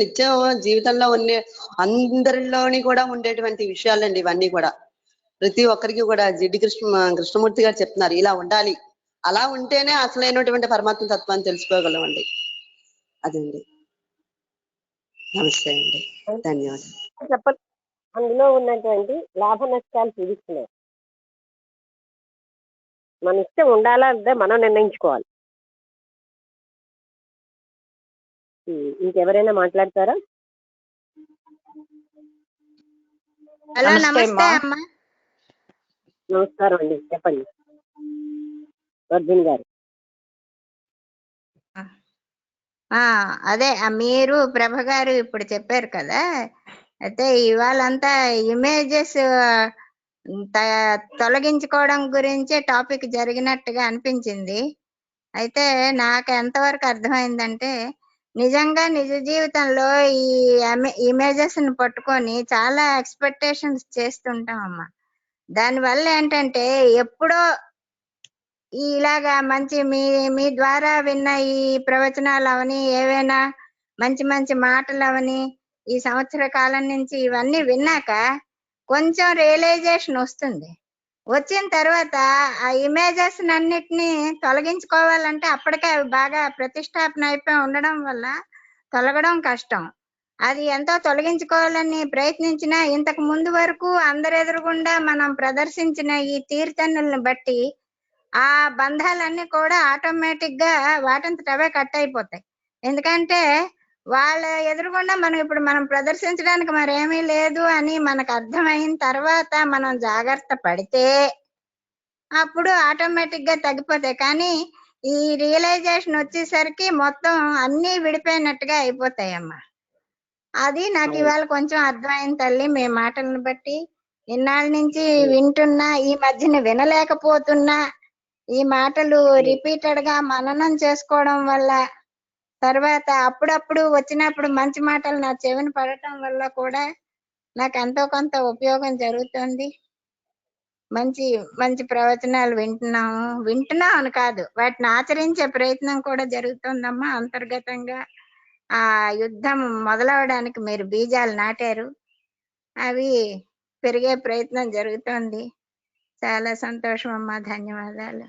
నిత్యం జీవితంలో ఉండే అందరిలోని కూడా ఉండేటువంటి విషయాలండి ఇవన్నీ కూడా. ప్రతి ఒక్కరికి కూడా జిడ్డి కృష్ణమూర్తి గారు చెప్తున్నారు ఇలా ఉండాలి, అలా ఉంటేనే అసలైనటువంటి పరమాత్మ తత్వాన్ని తెలుసుకోగలమండి. అదండి. నమస్తే అండి, ధన్యవాదాలు. చెప్పండి. అందులో ఉన్నటువంటి లాభ నష్టాలు చూపిస్తున్నాయి. మన ఇష్టం ఉండాలా లేదా మనం నిర్ణయించుకోవాలి. ఇంకెవరైనా మాట్లాడతారా? హలో, నమస్తే అమ్మా. నమస్కారం అండి, చెప్పండి అర్జున్ గారు. అదే మీరు ప్రభ గారు ఇప్పుడు చెప్పారు కదా, అయితే ఇవాళంతా ఇమేజెస్ తొలగించుకోవడం గురించే టాపిక్ జరిగినట్టుగా అనిపించింది. అయితే నాకు ఎంతవరకు అర్థమైందంటే, నిజంగా నిజ జీవితంలో ఈ ఇమేజెస్ ని పట్టుకొని చాలా ఎక్స్పెక్టేషన్స్ చేస్తుంటాం అమ్మా. దానివల్ల ఏంటంటే ఎప్పుడో ఇలాగా మంచి మీ మీ ద్వారా విన్న ఈ ప్రవచనాలు అవని, ఏవైనా మంచి మంచి మాటలు అవని, ఈ సంవత్సర కాలం నుంచి ఇవన్నీ విన్నాక కొంచెం రియలైజేషన్ వస్తుంది. వచ్చిన తర్వాత ఆ ఇమేజెస్ అన్నిటినీ తొలగించుకోవాలంటే అప్పటికే అవి బాగా ప్రతిష్టాపన అయిపోయి ఉండడం వల్ల తొలగడం కష్టం. అది ఎంతో తొలగించుకోవాలని ప్రయత్నించినా ఇంతకు ముందు వరకు అందరెదురుగుండా మనం ప్రదర్శించిన ఈ తీర్థనులను బట్టి ఆ బంధాలన్నీ కూడా ఆటోమేటిక్ గా వాటంతట అవే కట్ అయిపోతాయి. ఎందుకంటే వాళ్ళ ఎదురుగుండా మనం ప్రదర్శించడానికి మరేమీ లేదు అని మనకు అర్థమైన తర్వాత మనం జాగ్రత్త పడితే అప్పుడు ఆటోమేటిక్ గా తగ్గిపోతాయి. కానీ ఈ రియలైజేషన్ వచ్చేసరికి మొత్తం అన్నీ విడిపోయినట్టుగా అయిపోతాయమ్మా. అది నాకు ఇవాళ కొంచెం అర్థమైంది తల్లి, మీ మాటలను బట్టి. ఇన్నాళ్ళ నుంచి వింటున్నా, ఈ మధ్యన వినలేకపోతున్నా. ఈ మాటలు రిపీటెడ్ గా మననం చేసుకోవడం వల్ల, తర్వాత అప్పుడప్పుడు వచ్చినప్పుడు మంచి మాటలు నా చెవిన పడటం వల్ల కూడా నాకు ఎంతో కొంత ఉపయోగం జరుగుతుంది. మంచి మంచి ప్రవచనాలు వింటున్నాం అని కాదు, వాటిని ఆచరించే ప్రయత్నం కూడా జరుగుతుందమ్మా. అంతర్గతంగా ఆ యుద్ధం మొదలవడానికి మీరు బీజాలు నాటారు, అవి పెరిగే ప్రయత్నం జరుగుతోంది. చాలా సంతోషం అమ్మా, ధన్యవాదాలు.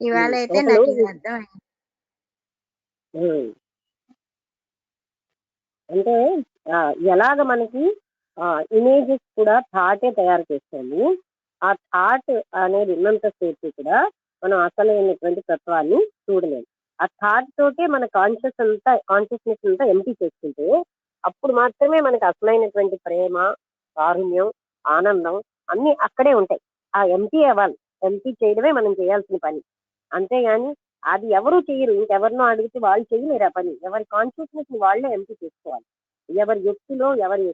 ఇవాళ అయితే నాకు ఇది అర్థమైంది. అంటే ఎలాగ మనకి ఇమేజెస్ కూడా థాటే తయారు చేస్తుంది. ఆ థాట్ అనేది ఉన్నంతసేపు కూడా మనం అసలైనటువంటి తత్వాన్ని చూడలేము. ఆ థాట్ తోటే మన కాన్షియస్నెస్ అంతా ఎంపీ చేసుకుంటే అప్పుడు మాత్రమే మనకి అసలైనటువంటి ప్రేమ, కారుణ్యం, ఆనందం అన్ని అక్కడే ఉంటాయి. ఆ ఎంపీ అవ్వాలి. ఎంపీ చేయడమే మనం చేయాల్సిన పని. అంతేగాని అది ఎవరు చేయరు. ఇంకెవరినో అడిగితే వాళ్ళు చేయలేరు ఆ పని. ఎవరి కాన్షియస్నెస్ ని వాళ్ళే ఎంపీ చేసుకోవాలి. ఎవరి వ్యక్తిలో ఎవరి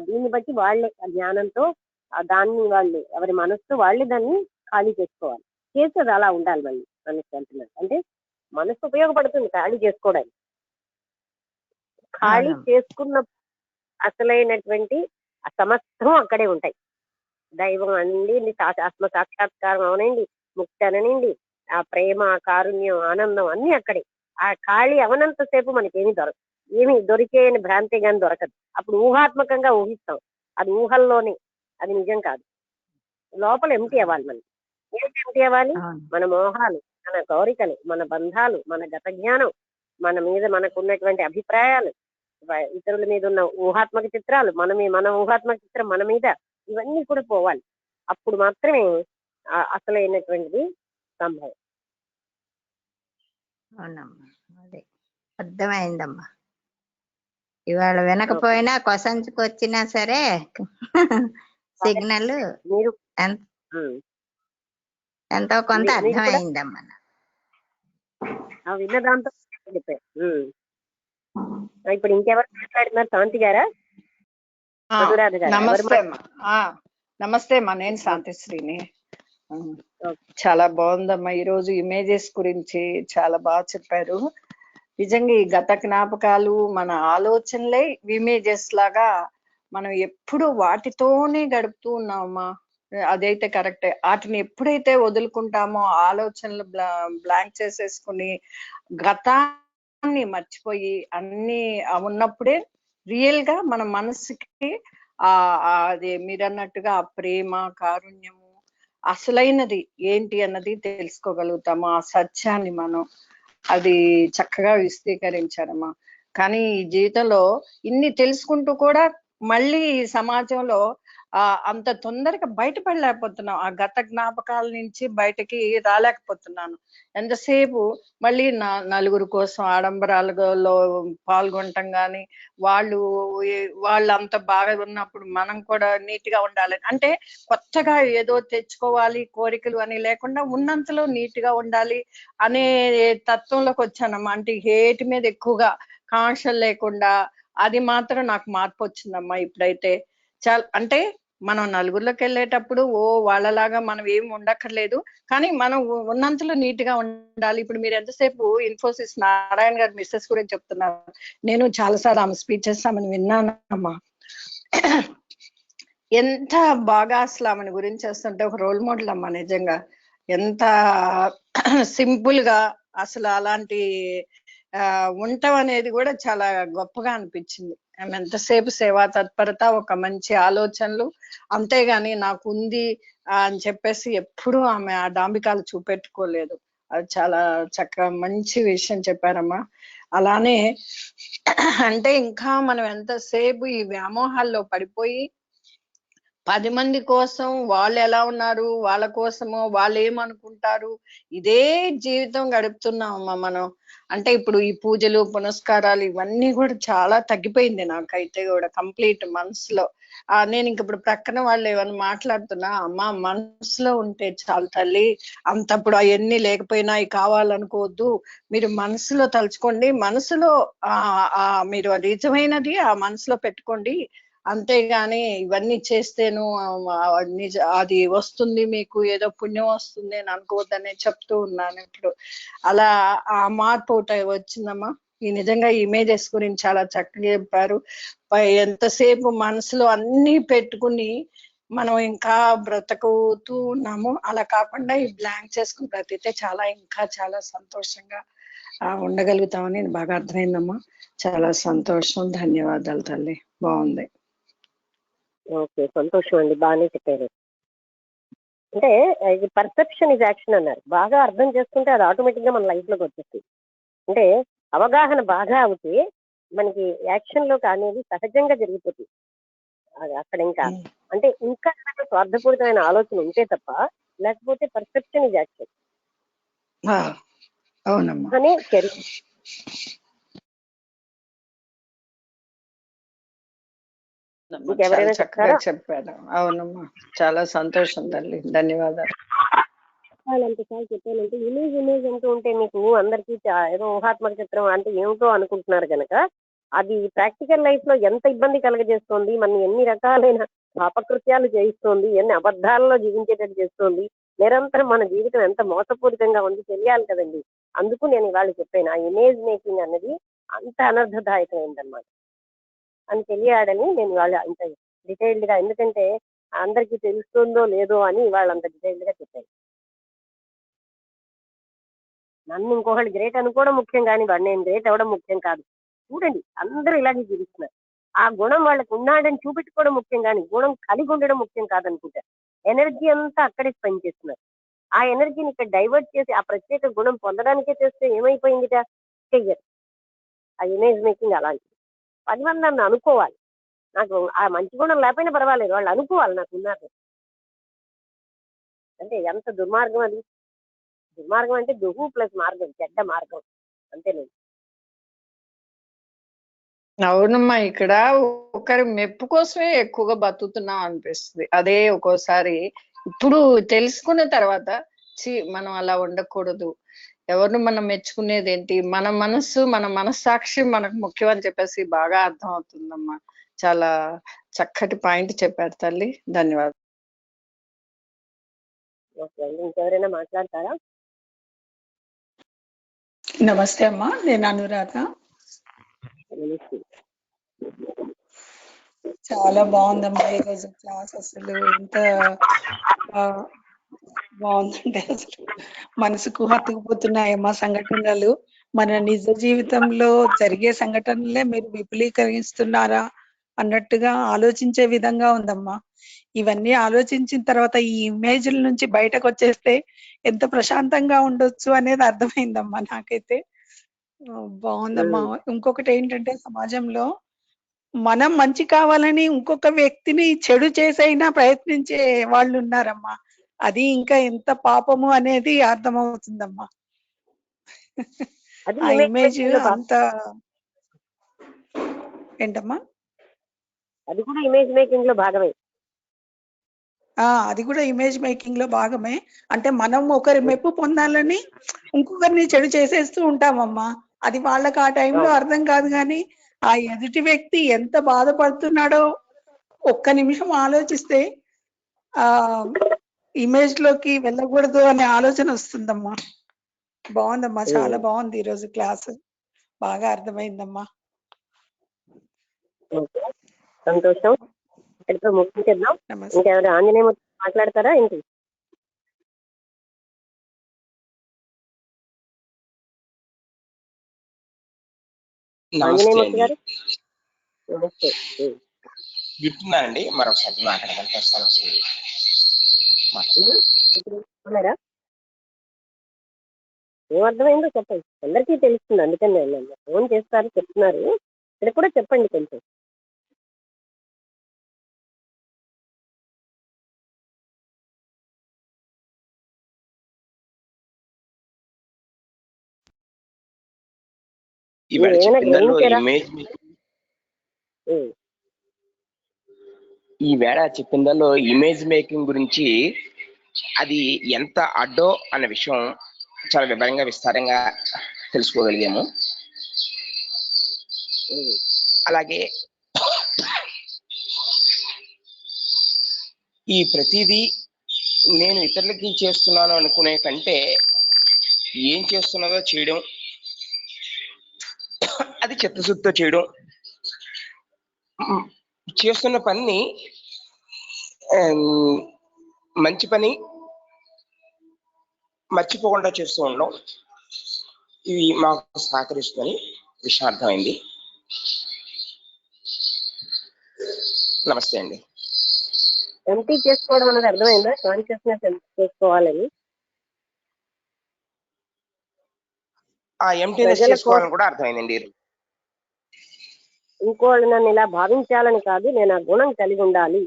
దీన్ని బట్టి వాళ్ళే జ్ఞానంతో దాన్ని వాళ్ళు ఎవరి మనస్సు వాళ్ళే దాన్ని ఖాళీ చేసుకోవాలి. చేసేది అలా ఉండాలి. మళ్ళీ మనసు అంటున్నారు అంటే మనసు ఉపయోగపడుతుంది ఖాళీ చేసుకోవడానికి. ఖాళీ చేసుకున్న అసలైనటువంటి సమస్తం అక్కడే ఉంటాయి. దైవం అనండి, ఆత్మ సాక్షాత్కారం అవనండి, ముక్తి అననండి, ఆ ప్రేమ, కారుణ్యం, ఆనందం అన్ని అక్కడే. ఆ ఖాళీ అవనంతసేపు మనకేమీ ఏమి దొరికే భ్రాంతి కానీ దొరకదు. అప్పుడు ఊహాత్మకంగా ఊహిస్తాం. అది ఊహల్లోనే, అది నిజం కాదు. లోపల ఎంటీ అవ్వాలి. మనం ఏంటి ఎంటీ అవ్వాలి? మన మోహాలు, మన కోరికలు, మన బంధాలు, మన గత జ్ఞానం, మన మీద మనకు ఉన్నటువంటి అభిప్రాయాలు, ఇతరుల మీద ఉన్న ఊహాత్మక చిత్రాలు, మన ఊహాత్మక చిత్రం మన మీద, ఇవన్నీ కూడా పోవాలి. అప్పుడు మాత్రమే అసలైనటువంటిది సంభవం. అవునమ్మా, అదే అర్థమైందమ్మా. ఇవాళ వినకపోయినా కొసంచుకొచ్చినా సరే సిగ్నల్ మీరు ఎంతో కొంత అర్థమైందమ్మా. విన్న దాంతో ఇప్పుడు ఇంకెవరు మాట్లాడుతున్నారు? శాంతి గారా? నమస్తే అమ్మా, నేను శాంతిశ్రీని. చాలా బాగుందమ్మా ఈరోజు ఇమేజెస్ గురించి చాలా బాగా చెప్పారు. నిజంగా ఈ గత జ్ఞాపకాలు మన ఆలోచనలే ఇమేజెస్ లాగా మనం ఎప్పుడు వాటితోనే గడుపుతూ ఉన్నామమ్మా. అదైతే కరెక్టే. వాటిని ఎప్పుడైతే వదులుకుంటామో, ఆలోచనలు బ్లాంక్ చేసేసుకుని గతాన్ని మర్చిపోయి అన్ని ఉన్నప్పుడే రియల్ గా మన మనసుకి అది మీరు అన్నట్టుగా ఆ ప్రేమ, కారుణ్యము అసలైనది ఏంటి అన్నది తెలుసుకోగలుగుతాము. ఆ సత్యాన్ని మనం అది చక్కగా విశదీకరించారమ్మా. కానీ ఈ జీవితంలో ఇన్ని తెలుసుకుంటూ కూడా మళ్ళీ సమాజంలో అంత తొందరగా బయటపడలేకపోతున్నాం. ఆ గత జ్ఞాపకాల నుంచి బయటకి రాలేకపోతున్నాను. ఎంతసేపు మళ్ళీ నలుగురు కోసం ఆడంబరాలలో పాల్గొనటం కానీ, వాళ్ళు అంత బాగా ఉన్నప్పుడు మనం కూడా నీట్ గా ఉండాలి అంటే కొత్తగా ఏదో తెచ్చుకోవాలి కోరికలు అని లేకుండా ఉన్నంతలో నీట్ గా ఉండాలి అనే తత్వంలోకి వచ్చానమ్మా. అంటే హేటి మీద ఎక్కువగా కాంక్షలు లేకుండా అది మాత్రం నాకు మార్పు వచ్చిందమ్మా ఇప్పుడైతే. అంటే మనం నలుగురిలోకి వెళ్ళేటప్పుడు వాళ్ళలాగా మనం ఏమి ఉండక్కర్లేదు, కానీ మనం ఉన్నంతలో నీట్ గా ఉండాలి. ఇప్పుడు మీరు ఎంతసేపు ఇన్ఫోసిస్ నారాయణ గారు మిస్సెస్ గురించి చెప్తున్నారు. నేను చాలాసార్లు ఆమె స్పీచెస్ ఆమెను విన్నానమ్మా. ఎంత బాగా అసలు ఆమెను గురించి వస్తుంటే ఒక రోల్ మోడల్ అమ్మా నిజంగా. ఎంత సింపుల్ గా అసలు అలాంటి ఉండటం అనేది కూడా చాలా గొప్పగా అనిపించింది. ఆమె ఎంతసేపు సేవా తత్పరత, ఒక మంచి ఆలోచనలు, అంతేగాని నాకు ఉంది అని చెప్పేసి ఎప్పుడూ ఆమె ఆ డాంబికాలు చూపెట్టుకోలేదు. అది చాలా చక్కగా మంచి విషయం చెప్పారమ్మా. అలానే అంటే ఇంకా మనం ఎంతసేపు ఈ వ్యామోహాల్లో పడిపోయి 10 మంది కోసం వాళ్ళు ఎలా ఉన్నారు, వాళ్ళ కోసము వాళ్ళు ఏమనుకుంటారు, ఇదే జీవితం గడుపుతున్నామమ్మా మనం. అంటే ఇప్పుడు ఈ పూజలు పునస్కారాలు ఇవన్నీ కూడా చాలా తగ్గిపోయింది నాకైతే కూడా కంప్లీట్ మనసులో. నేను ఇంక ఇప్పుడు ప్రక్కన వాళ్ళు ఏమన్నా మాట్లాడుతున్నా, అమ్మా మనసులో ఉంటే చాలు తల్లి, అంతప్పుడు అవన్నీ లేకపోయినా అవి కావాలనుకోవద్దు, మీరు మనసులో తలుచుకోండి, మనసులో మీరు నిజమైనది ఆ మనసులో పెట్టుకోండి, అంతేగాని ఇవన్నీ చేస్తేను అది వస్తుంది, మీకు ఏదో పుణ్యం వస్తుంది అని అనుకోవద్దనే చెప్తూ ఉన్నాను ఇప్పుడు. అలా ఆ మార్పు ఒకటి వచ్చిందమ్మా. ఈ నిజంగా ఇమేజెస్ గురించి చాలా చక్కగా చెప్పారు. ఎంతసేపు మనసులో అన్ని పెట్టుకుని మనం ఇంకా బ్రతుకుతూ ఉన్నాము, అలా కాకుండా ఈ బ్లాంక్ చేసుకుని బ్రతికితే చాలా ఇంకా చాలా సంతోషంగా ఉండగలుగుతామని బాగా అర్థమైందమ్మా. చాలా సంతోషం, ధన్యవాదాలు తల్లి, బాగుంది. ఓకే, సంతోషం అండి, బాగానే చెప్పారు. అంటే ఇది పర్సెప్షన్ ఇస్ యాక్షన్ అన్నారు. బాగా అర్థం చేసుకుంటే అది ఆటోమేటిక్ గా మన లైఫ్ లోకి వచ్చేస్తుంది. అంటే అవగాహన బాగా అవుతే మనకి యాక్షన్ లో అనేది సహజంగా జరిగిపోతుంది. అది అక్కడ ఇంకా అంటే ఇంకా స్వార్థపూరితమైన ఆలోచన ఉంటే తప్ప, లేకపోతే పర్సెప్షన్ ఇస్ యాక్షన్ అవునమ్మా అని కెరీర్. చాలా చక్కగా చెప్పారు. అవునమ్మా, చాలా సంతోషం తల్లి, ధన్యవాదాలు. ఎంతసార్లు చెప్పానంటే ఇమేజ్ అంటూ ఉంటే మీకు అందరికీ ఏదో ఊహాత్మక చిత్రం అంటే ఏమిటో అనుకుంటున్నారు కనుక, అది ప్రాక్టికల్ లైఫ్ లో ఎంత ఇబ్బంది కలగజేస్తోంది, మన ఎన్ని రకాలైన అపకృత్యాలు చేయిస్తోంది, ఎన్ని అబద్ధాలలో జీవించేటట్టు చేస్తోంది, నిరంతరం మన జీవితం ఎంత మోసపూరితంగా ఉంది తెలియాలి కదండి. అందుకు నేను ఇవాళ చెప్పాను, ఆ ఇమేజ్ మేకింగ్ అన్నది అంత అనర్థదాయకమైందన్నమాట అని తెలియాలని నేను ఇవాళ అంత డీటెయిల్డ్ గా, ఎందుకంటే అందరికీ తెలుస్తుందో లేదో అని ఇవాళ అంత డీటెయిల్డ్ గా చెప్పాను. నన్ను ఇంకొకళ్ళు గ్రేట్ అనుకోవడం ముఖ్యం కానీ వాడు నేను గ్రేట్ అవ్వడం ముఖ్యం కాదు. చూడండి అందరూ ఇలాగే జీవిస్తున్నారు. ఆ గుణం వాళ్ళకి ఉన్నాడని చూపెట్టుకోవడం ముఖ్యం కానీ గుణం కలిగి ఉండడం ముఖ్యం కాదనుకుంటారు. ఎనర్జీ అంతా అక్కడే స్పెండ్ చేస్తున్నారు. ఆ ఎనర్జీని ఇక్కడ డైవర్ట్ చేసి ఆ ప్రత్యేక గుణం పొందడానికే చేస్తే ఏమైపోయిందిట, చెయ్యరు. ఆ ఇమేజ్ మేకింగ్ అలాంటిది. 10 మంది నన్ను అనుకోవాలి, నాకు ఆ మంచి గుణం లేకపోయినా పర్వాలేదు, వాళ్ళు అనుకోవాలి నాకు ఉన్నారు. అంటే ఎంత దుర్మార్గం అది. దుర్మార్గం అంటే దుహు ప్లస్ మార్గం, చెడ్డ మార్గం, అంతేనండి. అవునమ్మా, ఇక్కడ ఒకరి మెప్పు కోసమే ఎక్కువగా బతుకుతున్నాం అనిపిస్తుంది. అదే ఒక్కోసారి ఇప్పుడు తెలుసుకున్న తర్వాత మనం అలా ఉండకూడదు, ఎవరిని మనం మెచ్చుకునేది ఏంటి, మన మనస్సు మన మనస్సాక్షి మనకు ముఖ్యం అని చెప్పేసి బాగా అర్థం అవుతుందమ్మా. చాలా చక్కటి పాయింట్ చెప్పారు తల్లి, ధన్యవాదాలు. ఓకే అండి, ఇంకెవరైనా మాట్లాడతారా? నమస్తే అమ్మా, నేను అనురాధ. చాలా బాగుందమ్మా ఈరోజు క్లాస్. అసలు ఎంత బాగుందంటే అసలు మనసుకు హత్తుకుపోతున్నాయమ్మా సంఘటనలు. మన నిజ జీవితంలో జరిగే సంఘటనలే మీరు విపులీకరిస్తున్నారా అన్నట్టుగా ఆలోచించే విధంగా ఉందమ్మా. ఇవన్నీ ఆలోచించిన తర్వాత ఈ ఇమేజ్ల నుంచి బయటకు వచ్చేస్తే ఎంత ప్రశాంతంగా ఉండొచ్చు అనేది అర్థమైందమ్మా నాకైతే. బాగుందమ్మా. ఇంకొకటి ఏంటంటే సమాజంలో మనం మంచి కావాలని ఇంకొక వ్యక్తిని చెడు చేసైనా ప్రయత్నించే వాళ్ళు ఉన్నారమ్మా. అది ఇంకా ఎంత పాపము అనేది అర్థమవుతుందమ్మా. ఆ ఇమేజ్ అంత ఏంటమ్మా, అది కూడా ఇమేజ్ మేకింగ్ లో భాగమే. అది కూడా ఇమేజ్ మేకింగ్ లో భాగమే. అంటే మనం ఒకరి మెప్పు పొందాలని ఇంకొకరిని చెడు చేసేస్తూ ఉంటామమ్మా. అది వాళ్ళకి ఆ టైంలో అర్థం కాదు, కానీ ఆ ఎదుటి వ్యక్తి ఎంత బాధపడుతున్నాడో ఒక్క నిమిషం ఆలోచిస్తే ఆ ఇమేజ్ లోకి వెళ్ళకూడదు అనే ఆలోచన వస్తుందమ్మా. బాగుందమ్మా, చాలా బాగుంది ఈరోజు క్లాస్, బాగా అర్థమైందమ్మా. సంతోషం. ముగించేద్దాం. ఇంకెవరు ఆంజనేయ మాట్లాడతారా ఏంటి? నమస్తే ఆంజనేయమూర్తి అండి. గారు నమస్తే. వింటున్నానండి. మరొకసారి మాట్లాడగలుగుతారు సార్ ఒకసారి మాట్లాడండి. ఇప్పుడు ఉన్నారా? ఏమర్థమైందో చెప్పండి, అందరికీ తెలుస్తుంది. అందుకని నేను ఫోన్ చేస్తారు చెప్తున్నారు, ఇక్కడ కూడా చెప్పండి కొంచెం. ఈవేళ మీరు ఏమైనా చెప్పిందల్లో గ్రహించారా? ఈవేళ చెప్పిందల్లో ఇమేజ్ మేకింగ్ గురించి అది ఎంత అడ్డో అన్న విషయం చాలా వివరంగా విస్తారంగా తెలుసుకోగలిగాము. అలాగే ఈ ప్రతిదీ నేను ఇతరులకి చేస్తున్నాను అనుకునే కంటే ఏం చేస్తున్నదో చేయడం, అది చిత్తశుద్ధితో చేయడం, చేస్తున్న పనిని మంచి పని మర్చిపోకుండా చేస్తూ ఉండడం, ఇవి మాకు సహకరిస్తుందని విషయం అర్థమైంది. నమస్తే అండి. ఎంటీ చేసుకోవడం అనేది అర్థమైందా? కాన్షియస్నెస్ ఎంటీ చేసుకోవాలని, ఆ ఎంటీనెస్ చేసుకోవాలని కూడా అర్థమైందండి. ఇంకోళ్ళు నన్ను ఇలా భావించాలని కాదు, నేను ఆ గుణం కలిగి ఉండాలి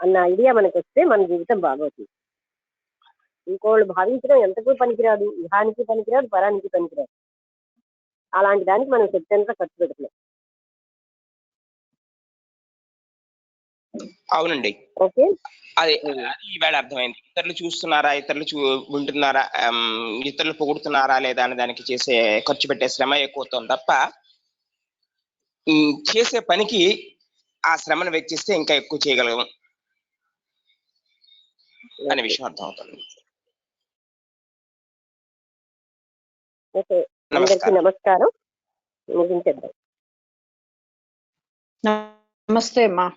అన్న ఐడియా మనకు వస్తే మన జీవితం బాగవుతుంది. ఇంకోళ్ళు భావించడం ఎంతకు పనికిరాదు, ఇహానికి పనికిరాదు, పరానికి పనికిరాదు. అలాంటి దానికి మనం శక్తి అంతా ఖర్చు పెడుతున్నాం. అవునండి. ఓకే, అది ఈవేళ అర్థమైంది. ఇతరులు చూస్తున్నారా, ఇతరులు వింటున్నారా, ఇతరులు పొగుడుతున్నారా లేదా అని దానికి చేసే ఖర్చు పెట్టే శ్రమ ఎక్కువవుతుంది తప్ప చేసే పనికి ఆ శ్రమను వెచ్చిస్తే ఇంకా ఎక్కువ చేయగలము అనే విషయం అర్థమవుతుంది. ఓకే, అందరికీ నమస్కారం. ముగించేద్దాం. నమస్తే అమ్మా.